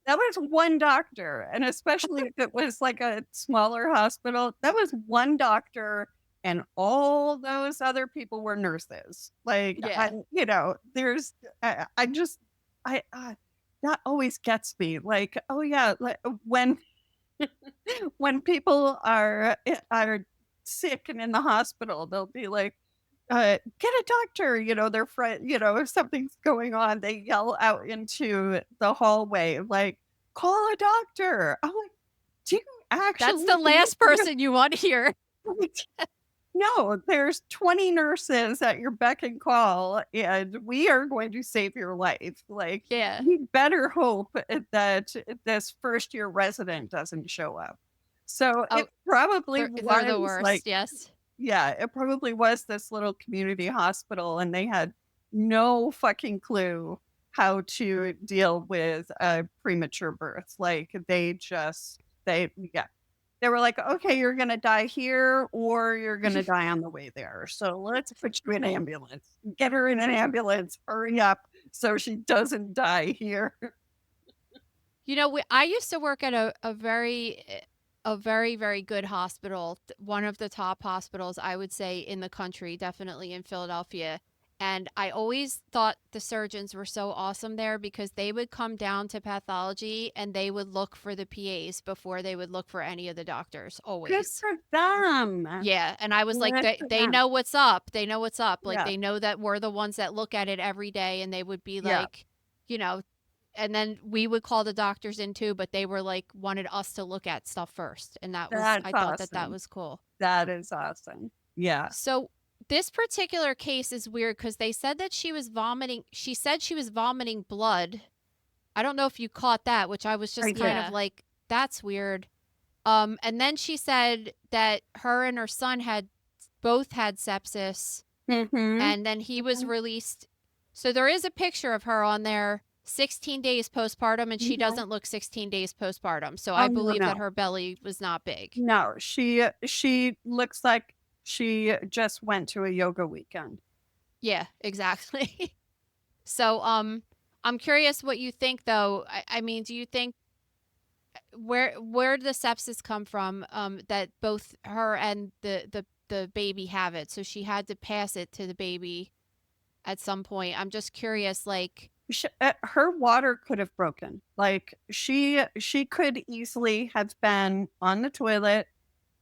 that was one doctor. And especially if it was like a smaller hospital, that was one doctor. And all those other people were nurses. Like, there's, that always gets me. Like, oh yeah, like when people are sick and in the hospital, they'll be like, get a doctor, their friend, if something's going on, they yell out into the hallway, like, call a doctor. I'm like, do you actually? That's the last person you want to hear. No, there's 20 nurses at your beck and call, and we are going to save your life. Like, you better hope that this first year resident doesn't show up. So it probably they're the worst. Like, yes. Yeah, it probably was this little community hospital, and they had no fucking clue how to deal with a premature birth. Like they were like, okay, you're going to die here or you're going to die on the way there. So let's put you in an ambulance. Get her in an ambulance. Hurry up so she doesn't die here. I used to work at a very, very good hospital. One of the top hospitals, I would say, in the country, definitely in Philadelphia. And I always thought the surgeons were so awesome there because they would come down to pathology and they would look for the PAs before they would look for any of the doctors, Good always. for them. Yeah, and I was like, Good they for they them. know what's up. They know what's up. Like Yeah. they know that we're the ones that look at it every day, and they would be Yeah. like, you know, and then we would call the doctors in too, but they were like wanted us to look at stuff first, and that was That's I thought that awesome. was cool. That is awesome. Yeah. So this particular case is weird because they said that she was vomiting. She said she was vomiting blood. I don't know if you caught that, which I was I just kind did. of like, that's weird. And then she said that her and her son had both had sepsis, Mm-hmm. and then he was released. So there is a picture of her on there 16 days postpartum, and she Mhm. doesn't look 16 days postpartum. So Oh, I no, believe that no. her belly was not big. No, she looks like she just went to a yoga weekend. Yeah, exactly. So I'm curious what you think though. I mean, do you think where did the sepsis come from, that both her and the baby have it? So she had to pass it to the baby at some point. I'm just curious, like, Her water could have broken. Like she could easily have been on the toilet,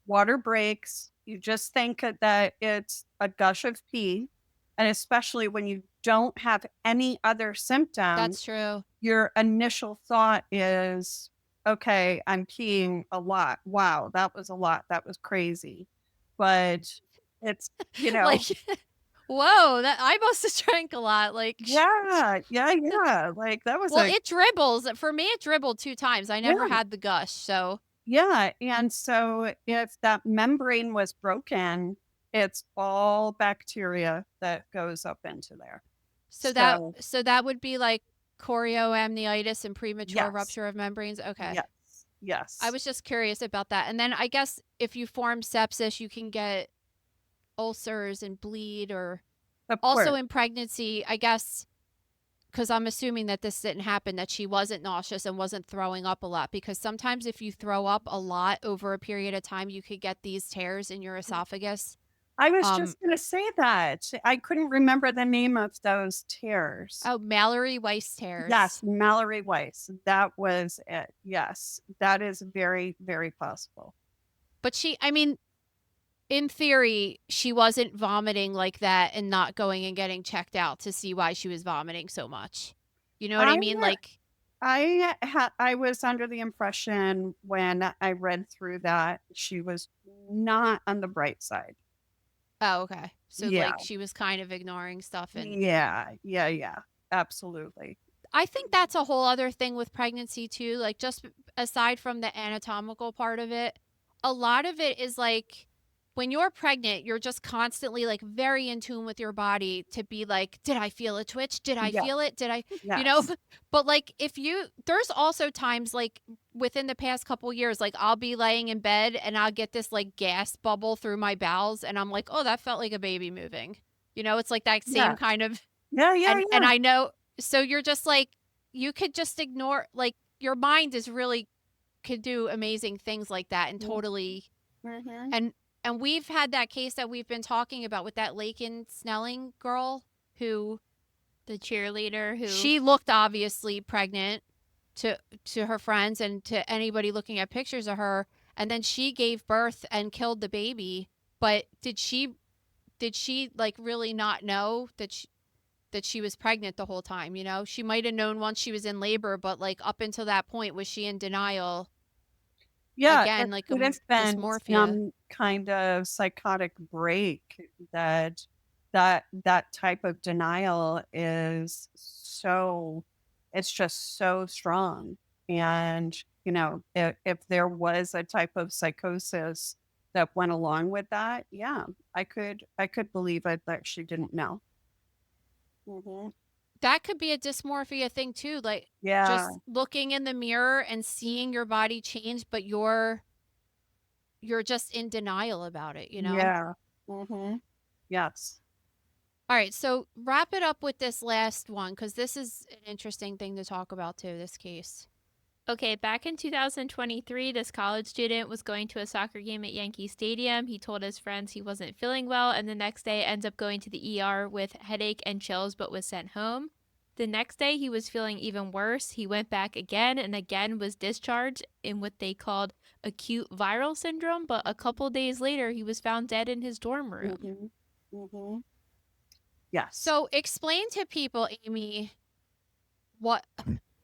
water breaks. You just think that it's a gush of pee, and especially when you don't have any other symptoms, that's true. your initial thought is, okay, I'm peeing a lot. Wow, that was a lot. That was crazy. But it's, Like, whoa, that I must have drank a lot. Like, yeah. Like that was well, it dribbles. For me, it dribbled 2 times. I never yeah, had the gush. So yeah. And so if that membrane was broken, it's all bacteria that goes up into there. so So that would be like chorioamnitis and premature yes, rupture of membranes. Okay. yes. I was just curious about that. And then I guess if you form sepsis, you can get ulcers and bleed, or Of also course. in pregnancy, I guess, because I'm assuming that this didn't happen, that she wasn't nauseous and wasn't throwing up a lot. Because sometimes if you throw up a lot over a period of time, you could get these tears in your esophagus. I was Um, just going to say that. I couldn't remember the name of those tears. oh, Mallory Weiss tears. Yes, Mallory Weiss. That was it. Yes, that is very, very possible. But I mean, in theory, she wasn't vomiting like that and not going and getting checked out to see why she was vomiting so much. You know what I mean? Like, I was under the impression when I read through that she was not on the bright side. oh, okay. So Yeah, like she was kind of ignoring stuff, and yeah, absolutely. I think that's a whole other thing with pregnancy too. Like just aside from the anatomical part of it, a lot of it is like when you're pregnant, you're just constantly like very in tune with your body to be like, did I feel a twitch? Did I Yeah, feel it? Did I, you know? yes, But like there's also times like within the past couple years, like I'll be laying in bed and I'll get this like gas bubble through my bowels and I'm like, oh, that felt like a baby moving. You know, it's like that same yeah, kind of, yeah. and I know, so you're just like, you could just ignore, like your mind is really could do amazing things like that and totally, Mm-hmm. and we've had that case that we've been talking about with that Lakin Snelling girl who The cheerleader who she looked obviously pregnant to her friends and to anybody looking at pictures of her, and then she gave birth and killed the baby. But did she like really not know that she was pregnant the whole time? You know, she might have known once she was in labor, but like up until that point, was she in denial? Yeah, Again, it like could have been dysmorphia. some kind of psychotic break that type of denial is so it's just so strong. And, if there was a type of psychosis that went along with that, yeah, I could believe it that she didn't know. Hmm. That could be a dysmorphia thing too, like Yeah, just looking in the mirror and seeing your body change, but you're just in denial about it, you know? yeah. Hmm. Yes. All right, so wrap it up with this last one because this is an interesting thing to talk about too, this case. Okay, back in 2023, this college student was going to a soccer game at Yankee Stadium. He told his friends he wasn't feeling well, and the next day ends up going to the ER with headache and chills, but was sent home. The next day, he was feeling even worse. He went back again and again was discharged in what they called acute viral syndrome, but a couple days later, he was found dead in his dorm room. Mm-hmm. Mm-hmm. Yes. So explain to people, Amy, what,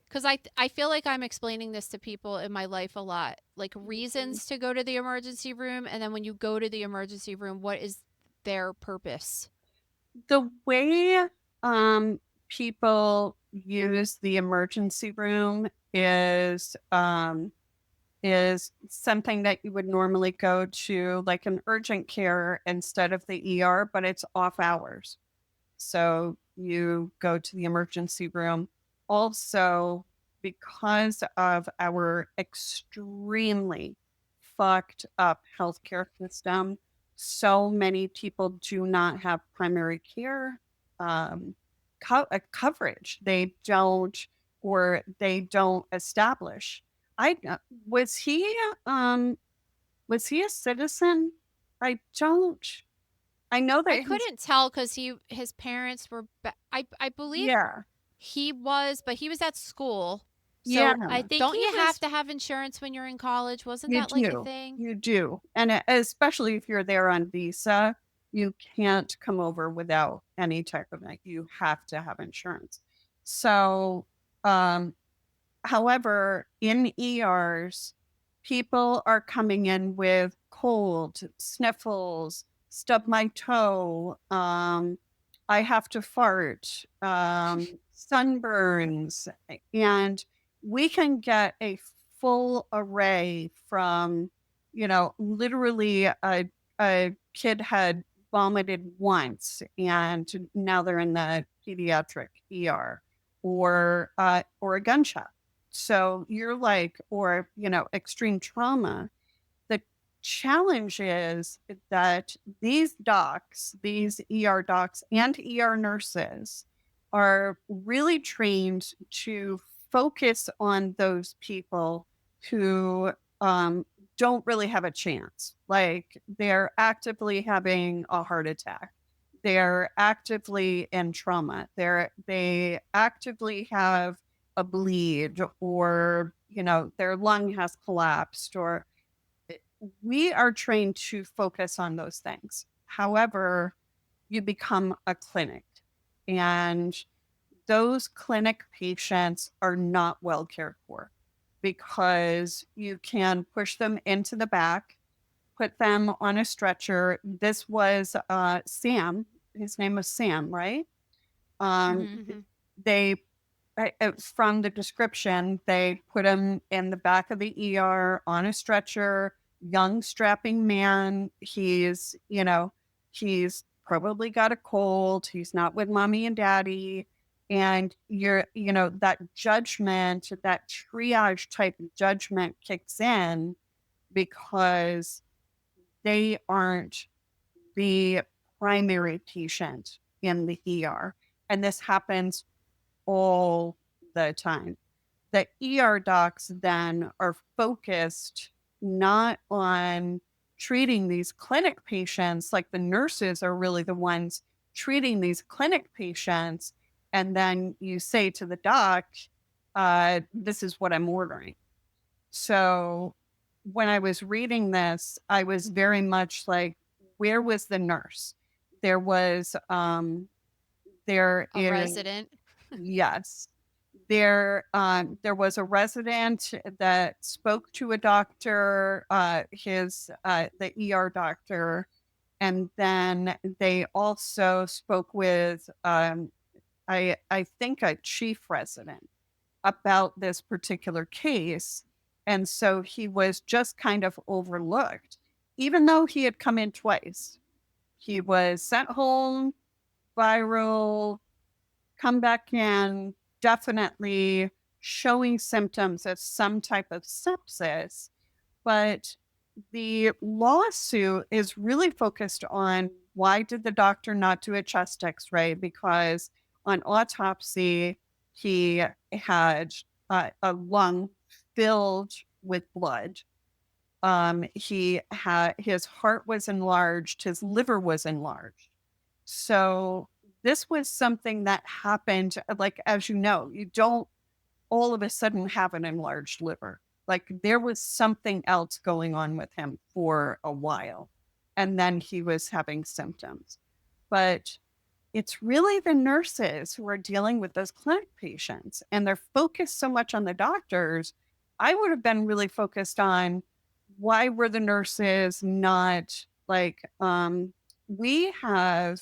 because I feel like I'm explaining this to people in my life a lot, like reasons to go to the emergency room, and then when you go to the emergency room, what is their purpose? The way people use the emergency room is something that you would normally go to, like an urgent care instead of the ER, but it's off hours. So you go to the emergency room. Also, because of our extremely fucked up healthcare system, so many people do not have primary care um, coverage. They don't, or they don't establish. I was he um was he a citizen? I don't. I know I that he's couldn't tell because his parents were, I believe yeah. he was, but he was at school. Yeah, So I think don't he you have was. to have insurance when you're in college? Wasn't you that like a do. thing? You do. And especially if you're there on visa, you can't come over without any type of it. You have to have insurance. So, um, however, in ERs, people are coming in with cold, sniffles, stub my toe, I have to fart, sunburns, and we can get a full array from, literally a kid had vomited once and now they're in the pediatric ER or a gunshot. So you're like, or, extreme trauma. The challenge is that these docs, these ER docs and ER nurses are really trained to focus on those people who don't really have a chance. Like they're actively having a heart attack. They're actively in trauma. They actively have a bleed or, their lung has collapsed or we are trained to focus on those things. However, you become a clinic and those clinic patients are not well cared for because you can push them into the back, put them on a stretcher. This was Sam. His name was Sam, right? Um, Mm-hmm. they from the description, they put him in the back of the ER on a stretcher, young strapping man. He's probably got a cold. He's not with mommy and daddy. And that judgment, that triage type of judgment kicks in because they aren't the primary patient in the ER. And this happens all the time. The ER docs then are focused not on treating these clinic patients, like the nurses are really the ones treating these clinic patients. And then you say to the doc, this is what I'm ordering. So when I was reading this, I was very much like, where was the nurse? There was, there A is, resident. yes, there was a resident that spoke to a doctor, the ER doctor, and then they also spoke with I think a chief resident about this particular case. And so he was just kind of overlooked, even though he had come in twice. He was sent home, viral, come back in, definitely showing symptoms of some type of sepsis. But the lawsuit is really focused on why did the doctor not do a chest x-ray? Because on autopsy, he had a lung filled with blood. His heart was enlarged, his liver was enlarged. So this was something that happened, like, as you know, you don't all of a sudden have an enlarged liver. Like, there was something else going on with him for a while. And then he was having symptoms. But it's really the nurses who are dealing with those clinic patients, and they're focused so much on the doctors. I would have been really focused on why were the nurses not like, we have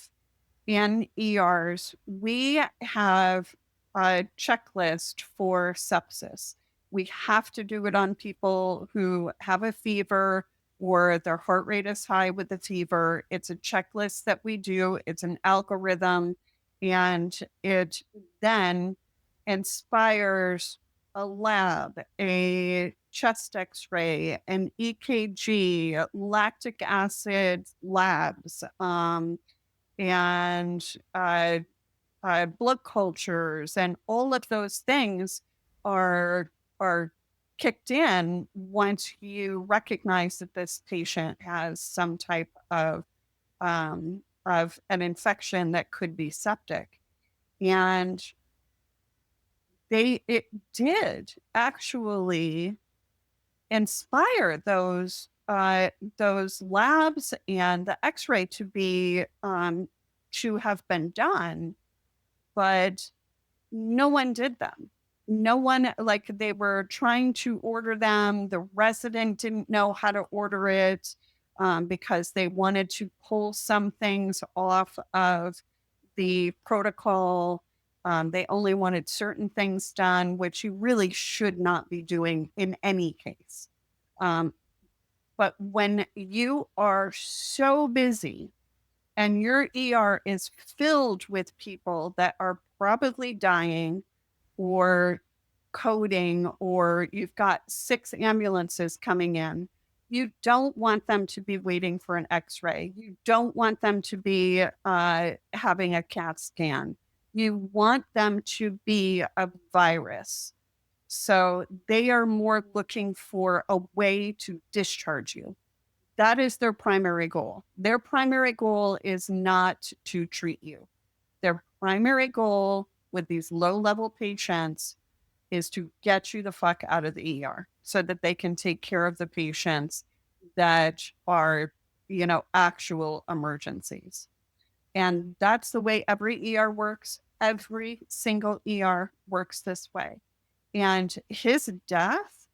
in ERs, we have a checklist for sepsis. We have to do it on people who have a fever or their heart rate is high with the fever. It's a checklist that we do, it's an algorithm, and it then inspires a lab, a chest x-ray, an EKG, lactic acid labs, and blood cultures, and all of those things are kicked in once you recognize that this patient has some type of an infection that could be septic. And it did actually inspire those labs and the x-ray to have been done, but no one did them. No one, like, they were trying to order them. The resident didn't know how to order it, because they wanted to pull some things off of the protocol. They only wanted certain things done, which you really should not be doing in any case. But when you are so busy and your ER is filled with people that are probably dying or coding, or you've got 6 ambulances coming in, you don't want them to be waiting for an x-ray. You don't want them to be having a CAT scan. You want them to be a virus. So they are more looking for a way to discharge you. That is their primary goal. Their primary goal is not to treat you. Their primary goal with these low-level patients is to get you the fuck out of the ER so that they can take care of the patients that are, actual emergencies. And that's the way every ER works. Every single ER works this way. And his death,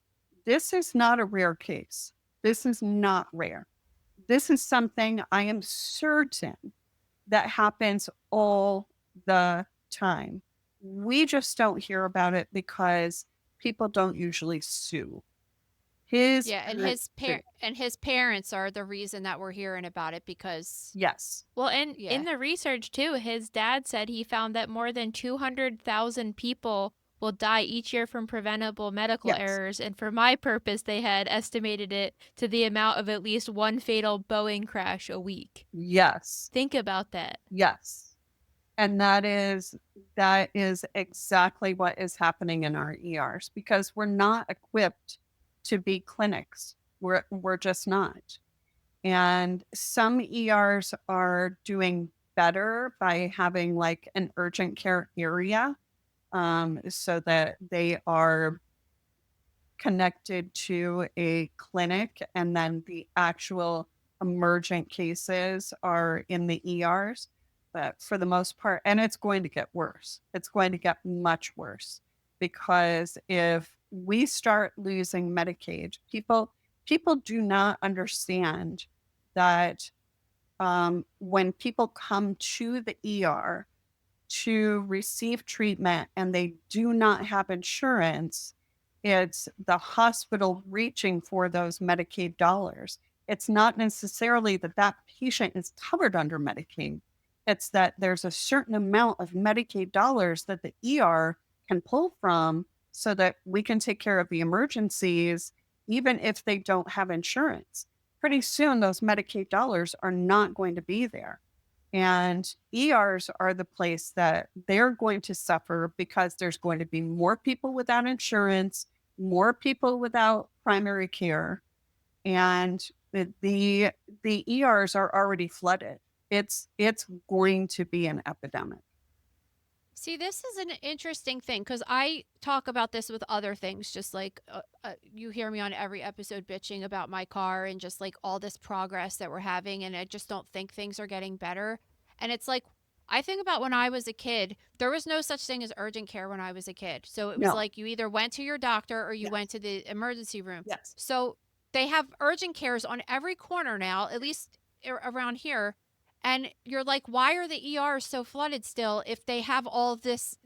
this is not a rare case. This is not rare. This is something I am certain that happens all the time. We just don't hear about it because people don't usually sue. His Yeah, and parents do. his parents are the reason that we're hearing about it because Yes. Well, and yeah. in the research too, his dad said he found that more than 200,000 people will die each year from preventable medical Yes. errors. And for my purpose, they had estimated it to the amount of at least one fatal Boeing crash a week. Yes. Think about that. Yes. And that is exactly what is happening in our ERs, because we're not equipped to be clinics. We're just not. And some ERs are doing better by having like an urgent care area, so that they are connected to a clinic, and then the actual emergent cases are in the ERs. But for the most part, and it's going to get worse. It's going to get much worse, because if we start losing Medicaid, people do not understand that, when people come to the ER to receive treatment and they do not have insurance, it's the hospital reaching for those Medicaid dollars. It's not necessarily that that patient is covered under Medicaid. It's that there's a certain amount of Medicaid dollars that the ER can pull from so that we can take care of the emergencies, even if they don't have insurance. Pretty soon, those Medicaid dollars are not going to be there. And ERs are the place that they're going to suffer, because there's going to be more people without insurance. more people without primary care, and the ERs are already flooded. It's going to be an epidemic. See, this is an interesting thing because I talk about this with other things, just like you hear me on every episode bitching about my car and just like all this progress that we're having. And I just don't think things are getting better. And it's like, I think about when I was a kid, there was no such thing as urgent care when I was a kid. So it was No. like you either went to your doctor or you Yes. went to the emergency room. Yes. So they have urgent cares on every corner now, at least around here. And you're like, why are the ERs so flooded still if they have all this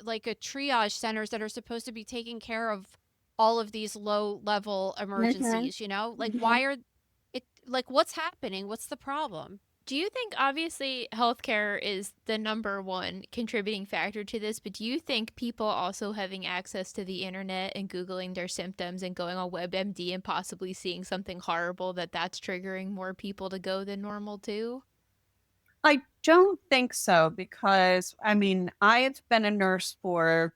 like a triage centers that are supposed to be taking care of all of these low level emergencies, you know? Like why are it like what's happening? What's the problem? Do you think, obviously, healthcare is the number one contributing factor to this, but do you think people also having access to the internet and Googling their symptoms and going on WebMD and possibly seeing something horrible, that's triggering more people to go than normal too? I don't think so, because I mean, I've been a nurse for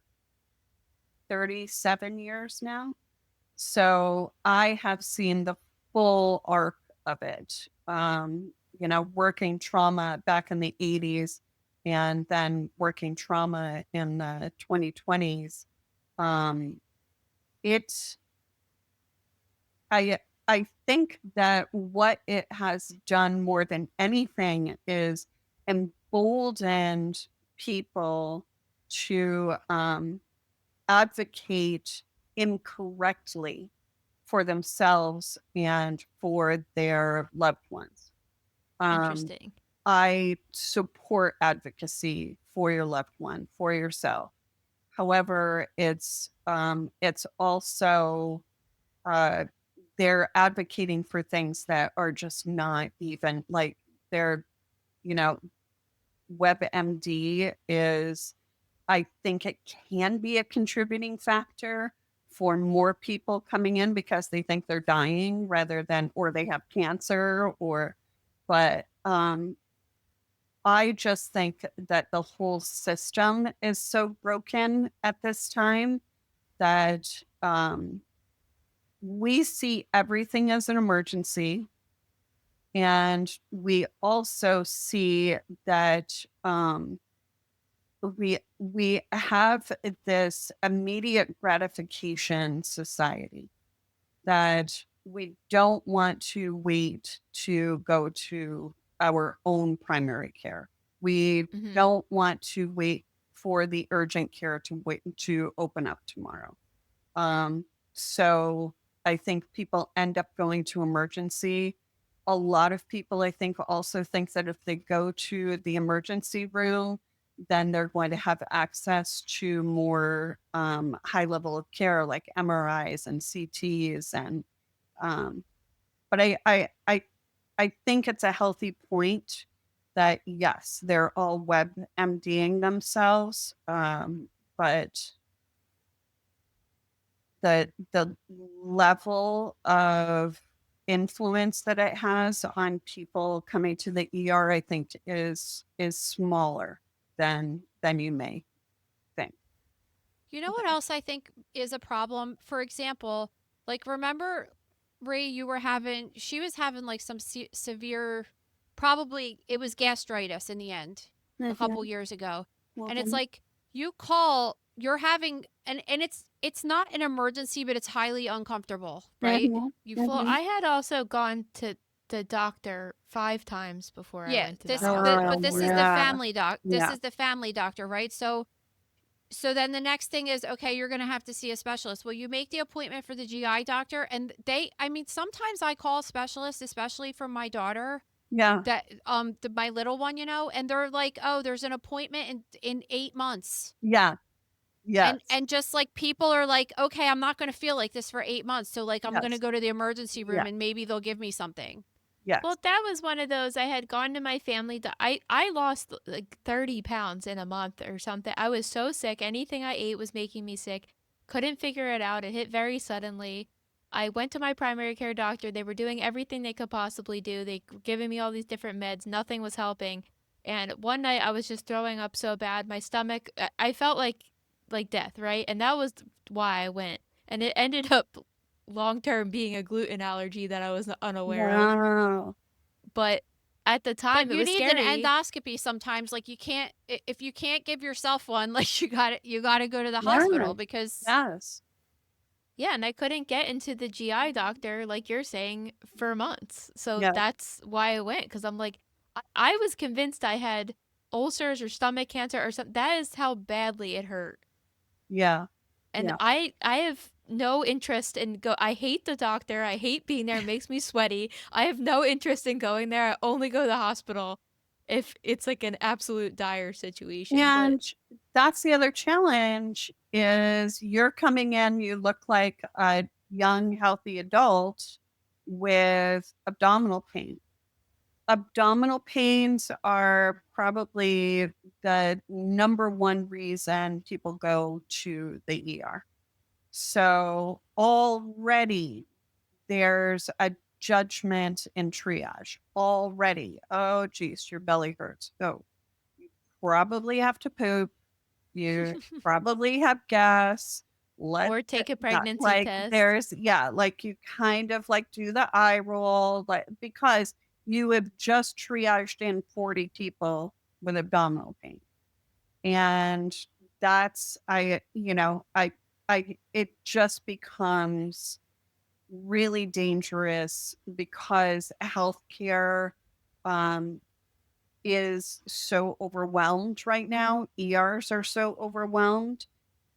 37 years now. So I have seen the full arc of it. Working trauma back in the 80s and then working trauma in the 2020s. Um, it, I think that what it has done more than anything is emboldened people to advocate incorrectly for themselves and for their loved ones. Interesting. I support advocacy for your loved one, for yourself. However, it's also uh, they're advocating for things that are just not even like they're, you know, WebMD is, I think it can be a contributing factor for more people coming in because they think they're dying rather than, or they have cancer, but I just think that the whole system is so broken at this time that we see everything as an emergency. And we also see that we have this immediate gratification society that we don't want to wait to go to our own primary care. We don't want to wait for the urgent care to open up tomorrow. So I think people end up going to emergency. A lot of people, I think, also think that if they go to the emergency room, then they're going to have access to more high level of care like MRIs and CTs. And but I think it's a healthy point that yes, they're all WebMDing themselves, but the level of influence that it has on people coming to the ER, I think, is smaller than you may think. You know what else I think is a problem? For example, like remember Ray, she was having like some severe, probably it was gastritis in the end a couple years ago. And it's like you call, you're having, and it's not an emergency, but it's highly uncomfortable, right? You Well, I had also gone to the doctor 5 times before I yeah, went to the this hospital. but this is the Yeah. family this Yeah. is the family doctor, right? So then the next thing is, okay, you're going to have to see a specialist. Well, you make the appointment for the GI doctor, and I mean, sometimes I call specialists, especially for my daughter, Yeah. that my little one, and they're like, oh, there's an appointment in 8 months. Yeah. Yes. And just like people are like, okay, I'm not going to feel like this for 8 months, so like I'm going to Yes. go to the emergency room Yeah. and maybe they'll give me something. Yes. Well, that was one of those. I had gone to my family. I lost like 30 pounds in a month or something. I was so sick. Anything I ate was making me sick. Couldn't figure it out. It hit very suddenly. I went to my primary care doctor. They were doing everything they could possibly do. They were giving me all these different meds. Nothing was helping. And one night I was just throwing up so bad. My stomach, I felt like like death, right? And that was why I went. And it ended up long term being a gluten allergy that I was unaware of. Wow. But at the But time, it you was need an scary. endoscopy sometimes. Like you can't if you can't give yourself one, like you got to go to the Yeah. hospital because Yes. Yeah, and I couldn't get into the GI doctor, like you're saying, for months. So Yeah. that's why I went, because I'm like, I was convinced I had ulcers or stomach cancer or something. That is how badly it hurt. Yeah. And Yeah. I have no interest in go. I hate the doctor. I hate being there. It makes me sweaty. I have no interest in going there. I only go to the hospital if it's like an absolute dire situation. But And that's the other challenge is you're coming in, you look like a young, healthy adult with abdominal pain. Abdominal pains are probably the number one reason people go to the ER. So already there's a judgment in triage already. Oh, geez, your belly hurts. Oh, you probably have to poop. You probably have gas. Let or take a not pregnancy like test. there's like you kind of like do the eye roll like because you have just triaged in 40 people with abdominal pain. And that's I it just becomes really dangerous because healthcare um, is so overwhelmed right now. ERs are so overwhelmed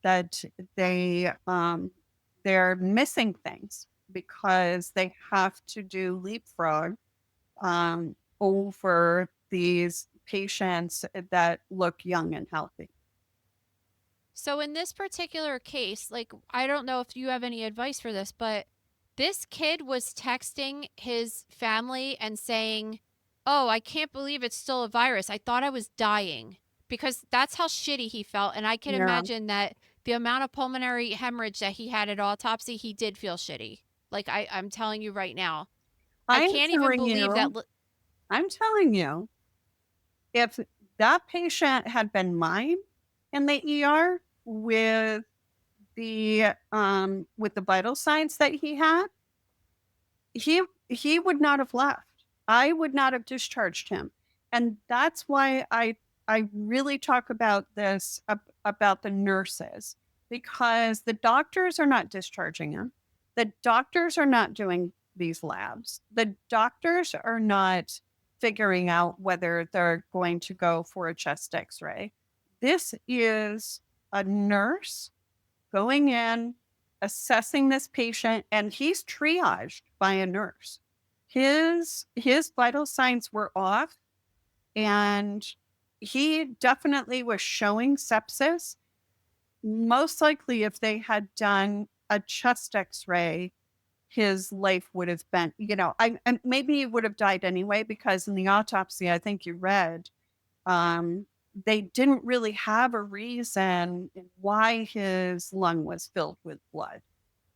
that they're missing things because they have to do leapfrog over these patients that look young and healthy. so in this particular case, like I don't know if you have any advice for this, but this kid was texting his family and saying, "Oh, I can't believe it's still a virus. I thought I was dying." Because that's how shitty he felt, and I can Yeah, imagine that the amount of pulmonary hemorrhage that he had at autopsy, he did feel shitty. Like I'm telling you right now. I I'm can't even telling believe that you, I'm telling you, if that patient had been mine in the ER with the vital signs that he had, he would not have left. I would not have discharged him. And that's why I really talk about this about the nurses because the doctors are not discharging him. The doctors are not doing these labs. The doctors are not figuring out whether they're going to go for a chest x-ray. This is a nurse going in, assessing this patient, and he's triaged by a nurse. His vital signs were off, and he definitely was showing sepsis. Most likely, if they had done a chest X-ray, his life would have been, and maybe he would have died anyway because in the autopsy, I think you read, um, they didn't really have a reason why his lung was filled with blood.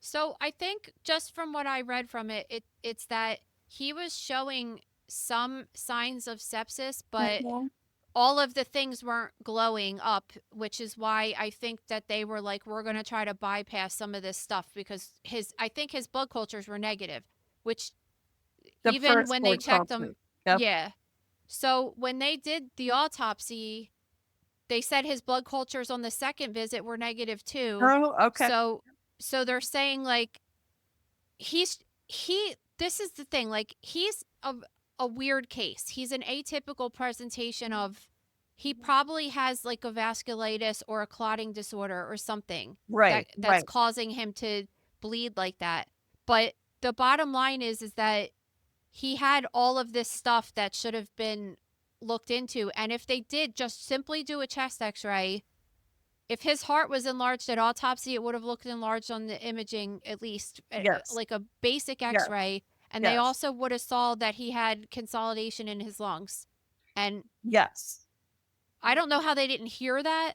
So I think just from what I read from it, it's that he was showing some signs of sepsis, but Mhm. all of the things weren't glowing up, which is why I think that they were like, we're going to try to bypass some of this stuff because I think his blood cultures were negative, which The even first when they blood checked him, culture. Yep. yeah. So when they did the autopsy, they said his blood cultures on the second visit were negative too. Oh, okay. So they're saying like he's this is the thing, like he's a weird case. He's an atypical presentation of he probably has like a vasculitis or a clotting disorder or something Right, that's right. causing him to bleed like that. But the bottom line is that he had all of this stuff that should have been looked into, and if they did just simply do a chest x-ray, if his heart was enlarged at autopsy, it would have looked enlarged on the imaging, at least Yes, like a basic yes, x-ray. And they yes, also would have saw that he had consolidation in his lungs. And yes. I don't know how they didn't hear that.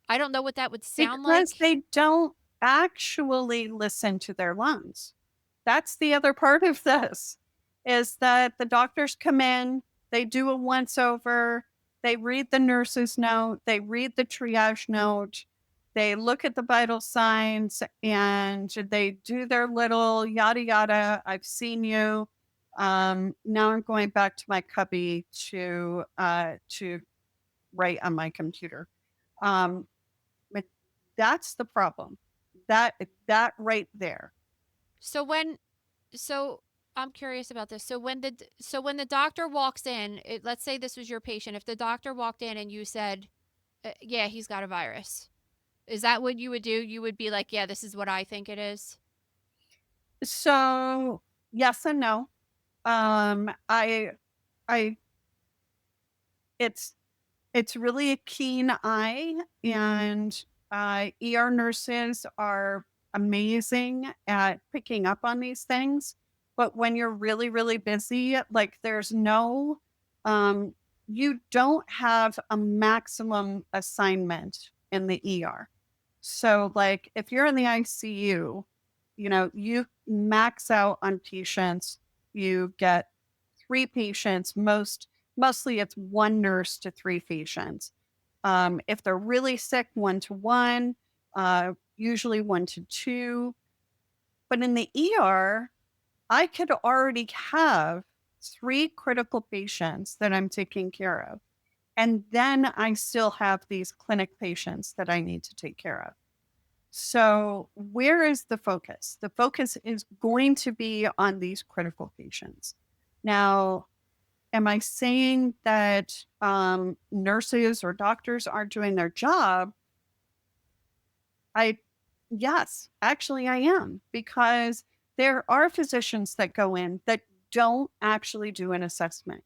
I don't know what that would sound Because like. they don't actually listen to their lungs. That's the other part of this is that the doctors come in, they do a once over, they read the nurse's note, they read the triage note, They look at the vital signs and they do their little yada yada. I've seen you. Now I'm going back to my cubby to write on my computer. Um, but that's the problem. That right there. So when so I'm curious about this. So when the doctor walks in, let's say this was your patient. If the doctor walked in and you said, "Yeah, he's got a virus," is that what you would do? You would be like, "Yeah, this is what I think it is." So yes and no. I I it's It's really a keen eye, and ER nurses are amazing at picking up on these things. But when you're really, really busy, like um, you don't have a maximum assignment in the ER. So, like, if you're in the ICU, you max out on patients. You get three patients. Mostly it's one nurse to three patients. If they're really sick, 1 to 1, usually 1 to 2. But in the ER, I could already have three critical patients that I'm taking care of. And then I still have these clinic patients that I need to take care of. So, where is the focus? The focus is going to be on these critical patients. Now, am I saying that nurses or doctors aren't doing their job? I, yes, actually, I am, because there are physicians that go in that don't actually do an assessment.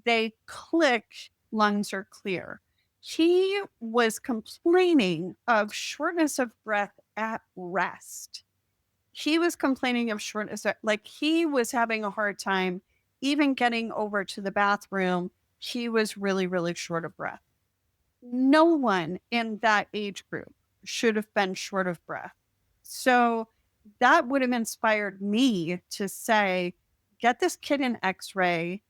They click lungs are clear. He was complaining of shortness of breath at rest. He was complaining of shortness, like he was having a hard time even getting over to the bathroom. He was really, really short of breath. No one in that age group should have been short of breath. So that would have inspired me to say, get this kid an x-ray,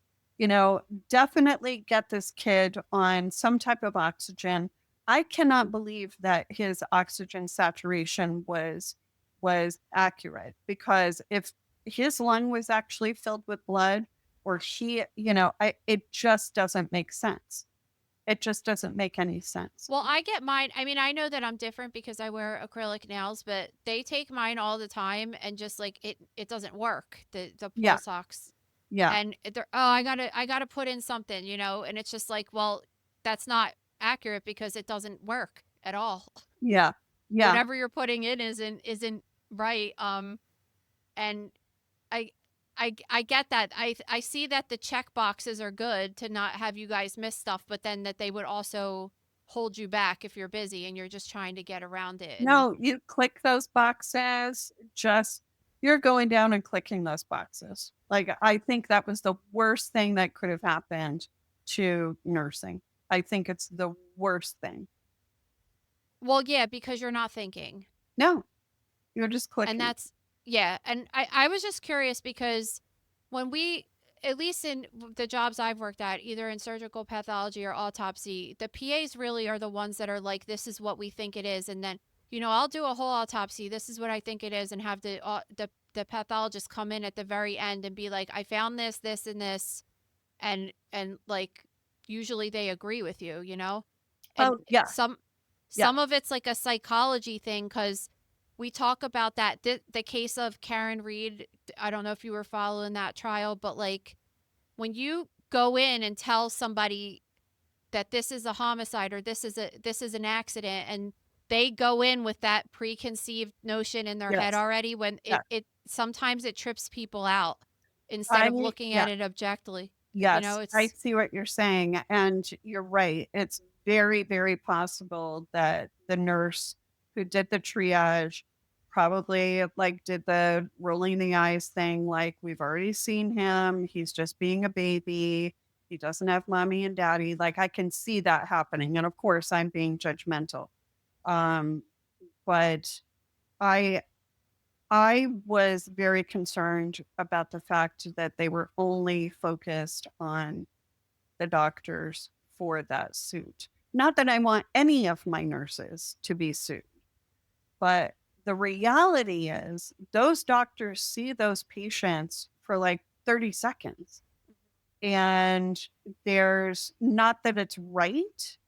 definitely get this kid on some type of oxygen. I cannot believe that his oxygen saturation was accurate, because if his lung was actually filled with blood, or it just doesn't make sense. It just doesn't make any sense. Well, I get mine. I mean, I know that I'm different because I wear acrylic nails, but they take mine all the time, and just like it doesn't work. The Yeah. pulse ox, Yeah. and they're, oh, I gotta put in something, and it's just like, well, that's not accurate because it doesn't work at all. Yeah. Yeah. Whatever you're putting in isn't right. And I I get that. I see that the check boxes are good to not have you guys miss stuff, but then that they would also hold you back if you're busy and you're just trying to get around it. And No, you click those boxes, just you're going down and clicking those boxes. Like, I think that was the worst thing that could have happened to nursing. I think it's the worst thing. well, yeah, because you're not thinking. No, you're just And clicking. that's, yeah. And I was just curious because when at least in the jobs I've worked at, either in surgical pathology or autopsy, the PAs really are the ones that are like, this is what we think it is. And then, I'll do a whole autopsy. This is what I think it is. And have the pathologist come in at the very end and be like, I found this, this, and this. And like, usually they agree with you. And Oh, yeah. Yeah. some of it's like a psychology thing, because we talk about that the case of Karen Reed. I don't know if you were following that trial, but like, when you go in and tell somebody that this is a homicide or this is an accident, and they go in with that preconceived notion in their head Yes. already, when Yeah. it sometimes it trips people out instead of looking Yeah. at it objectively. Yes, I It's see what you're saying, and you're right. It's very, very possible that the nurse who did the triage probably like did the rolling the eyes thing, like, we've already seen him. He's just being a baby. He doesn't have mommy and daddy. Like, I can see that happening. And of course, I'm being judgmental. Um, but I I was very concerned about the fact that they were only focused on the doctors for that suit. Not that I want any of my nurses to be sued, but the reality is those doctors see those patients for like 30 seconds. And there's not that it's right,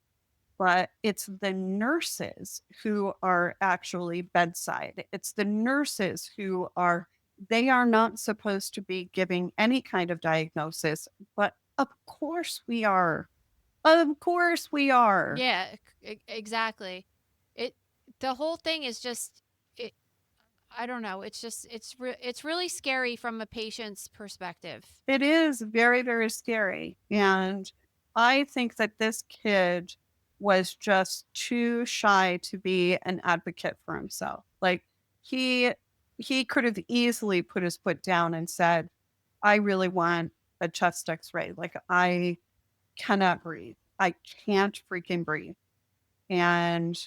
but it's the nurses who are actually bedside. It's the nurses who are, they are not supposed to be giving any kind of diagnosis, but of course we are. Of course we are. Yeah, exactly. It the whole thing is just it I don't know. It's just it's really scary from a patient's perspective. It is very, very scary. And I think that this kid was just too shy to be an advocate for himself. Like he he could have easily put his foot down and said, I really want a chest x-ray. Like I cannot breathe. I can't freaking breathe. And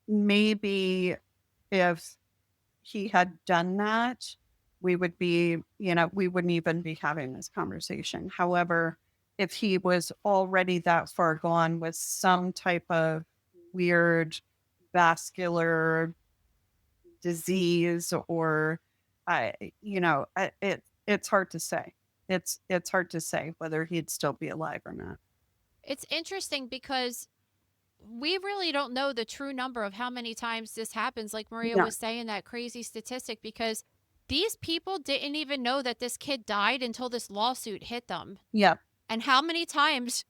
maybe if he had done that, we would be, we wouldn't even be having this conversation. However, if he was already that far gone with some type of weird vascular disease or, it's hard to say. It's hard to say whether he'd still be alive or not. It's interesting because we really don't know the true number of how many times this happens. Like Maria Yeah. was saying, that crazy statistic, because these people didn't even know that this kid died until this lawsuit hit them. Yeah. And how many times,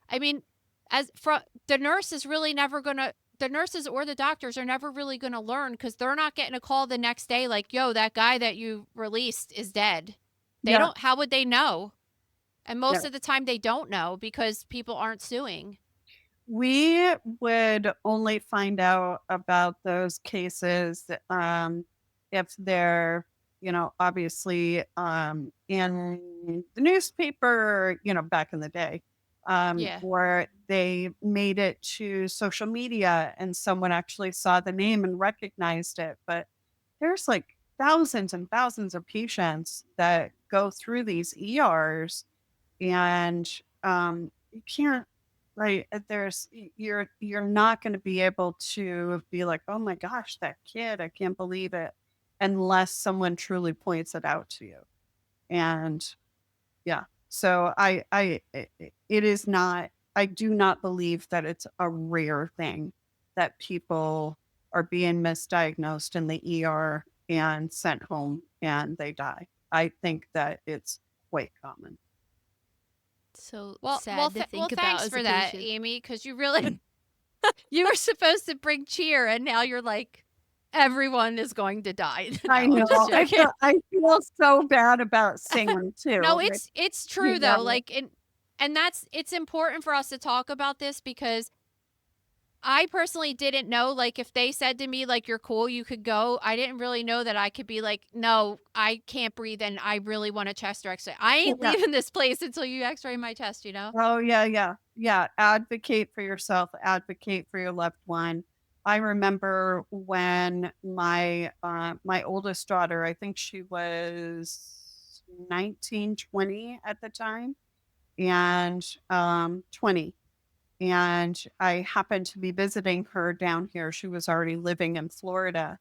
I mean, the nurse is really never going to, the nurses or the doctors are never really going to learn, because they're not getting a call the next day like, yo, that guy that you released is dead. They Yeah. don't, how would they know? And most Yeah. of the time they don't know because people aren't suing. We would only find out about those cases if they're, obviously in the newspaper, back in the day, Yeah. or they made it to social media and someone actually saw the name and recognized it. But there's like thousands and thousands of patients that go through these ERs, and you can't, right, you're not going to be able to be like, oh my gosh, that kid, I can't believe it, unless someone truly points it out to you. And yeah, so it is not, I do not believe that it's a rare thing that people are being misdiagnosed in the ER and sent home and they die. I think that it's quite common. So Well, sad to think about thanks as for a that, patient. Amy, because you really, you were supposed to bring cheer, and now you're like, everyone is going to die. I No, I'm know. just joking. I feel so bad about singing too. No, Like, it's you true though. know, Like, and that's, it's important for us to talk about this, because I personally didn't know, like, if they said to me, like, you're cool, you could go, I didn't really know that I could be like, no, I can't breathe and I really want a chest x-ray. I ain't Yeah. leaving this place until you x-ray my chest, you know? Oh yeah. Advocate for yourself. Advocate for your loved one. I remember when my oldest daughter, I think she was 19, 20 at the time, and 20. And I happened to be visiting her down here. She was already living in Florida.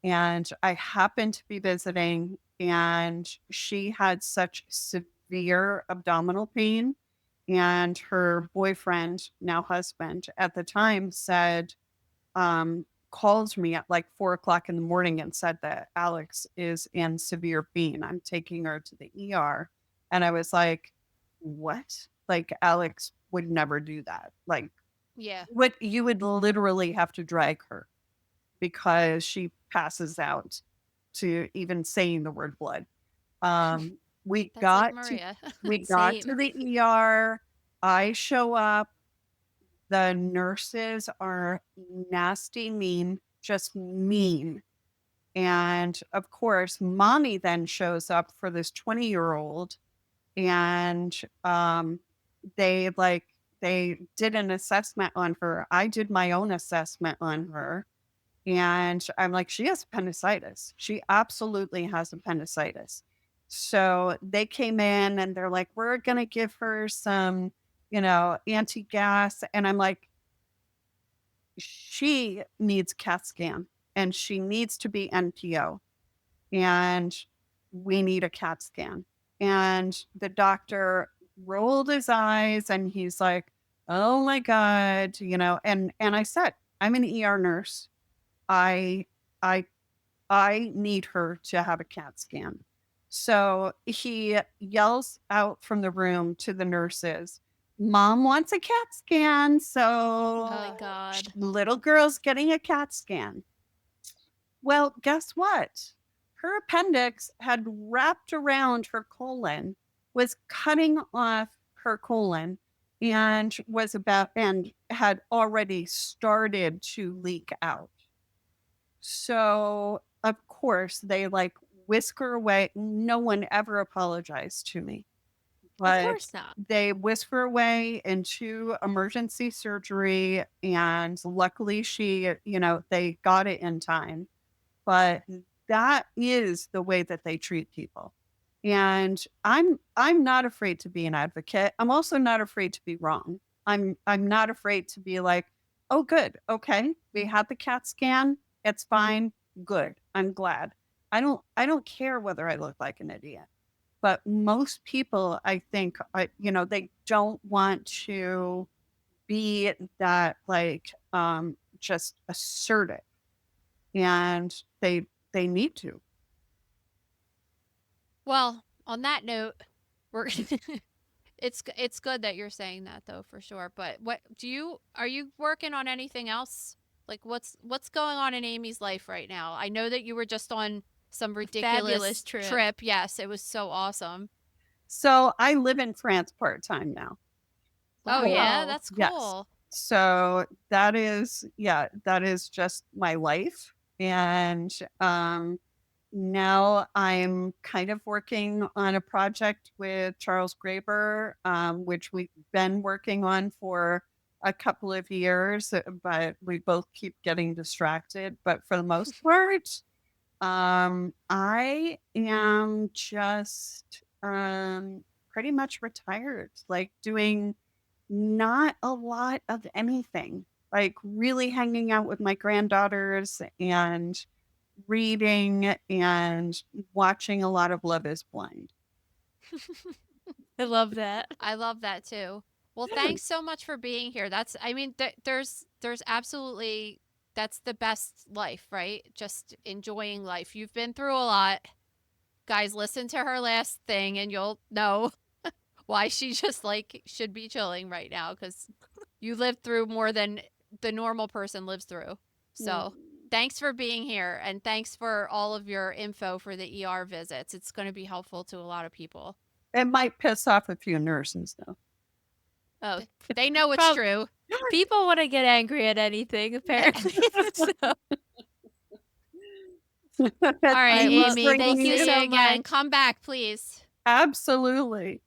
And I happened to be visiting, and she had such severe abdominal pain. And her boyfriend, now husband at the time, said, called me at like 4 o'clock in the morning and said that Alex is in severe pain. I'm taking her to the ER. And I was like, what? Like, Alex would never do that. Like, Yeah. what, you would literally have to drag her because she passes out to even saying the word blood. We That's like got to Maria. we got to Same. the ER. I show up. The nurses are nasty, mean, just mean. And of course, mommy then shows up for this 20-year-old, and they did an assessment on her. I did my own assessment on her. And I'm like, she has appendicitis. She absolutely has appendicitis. So they came in and they're like, we're going to give her some, anti gas. And I'm like, she needs CAT scan and she needs to be NPO, and we need a CAT scan. And the doctor rolled his eyes and he's like, oh my God, and I said, I'm an ER nurse. I I I need her to have a CAT scan. So he yells out from the room to the nurses, Mom wants a CAT scan. So Oh my God. little girl's getting a CAT scan. Well, guess what? Her appendix had wrapped around her colon, was cutting off her colon, and had already started to leak out. So, of course, they like whisk her away. No one ever apologized to me, Of but course not. they whisk her away into emergency surgery. And luckily, they got it in time. But that is the way that they treat people. And I'm not afraid to be an advocate. I'm also not afraid to be wrong. I'm not afraid to be like, oh, good. Okay. We had the CAT scan. It's fine. Good. I'm glad. I don't care whether I look like an idiot. But most people, I think, they don't want to be that like just assertive, and they need to. Well, on that note, we're it's good that you're saying that though, for sure. But are you working on anything else? Like what's going on in Amy's life right now? I know that you were just on some ridiculous Fabulous trip. trip. Yes, it was so awesome. So I live in France part-time now. Oh yeah, Wow. that's Yes. cool. So that is just my life. And now I'm kind of working on a project with Charles Graeber, which we've been working on for a couple of years, but we both keep getting distracted. But for the most part, I am just pretty much retired, like doing not a lot of anything, like really hanging out with my granddaughters and reading and watching a lot of Love is Blind. I love that. I love that too. Well, thanks so much for being here. There's absolutely, that's the best life, right? Just enjoying life. You've been through a lot. Guys, listen to her last thing and you'll know why she just like should be chilling right now, because you lived through more than the normal person lives through. So thanks for being here, and thanks for all of your info for the ER visits. It's going to be helpful to a lot of people. It might piss off a few nurses, though. Oh, they know it's true. People want to get angry at anything, apparently. So, All right, well, Amy, thank you so again. much. Come back, please. Absolutely.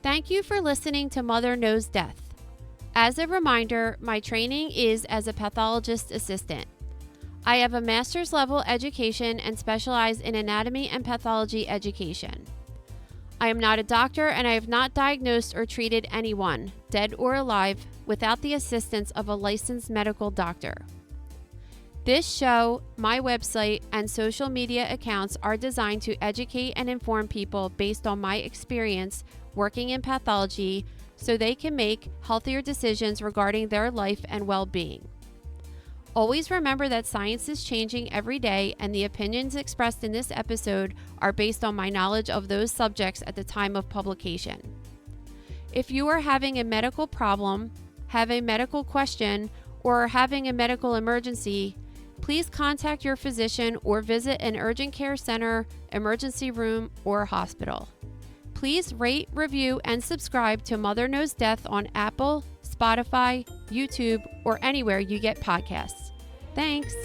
Thank you for listening to Mother Knows Death. As a reminder, my training is as a pathologist assistant. I have a master's level education and specialize in anatomy and pathology education. I am not a doctor, and I have not diagnosed or treated anyone, dead or alive, without the assistance of a licensed medical doctor. This show, my website, and social media accounts are designed to educate and inform people based on my experience working in pathology, so they can make healthier decisions regarding their life and well-being. Always remember that science is changing every day, and the opinions expressed in this episode are based on my knowledge of those subjects at the time of publication. If you are having a medical problem, have a medical question, or are having a medical emergency, please contact your physician or visit an urgent care center, emergency room, or hospital. Please rate, review, and subscribe to Mother Knows Death on Apple, Spotify, YouTube, or anywhere you get podcasts. Thanks.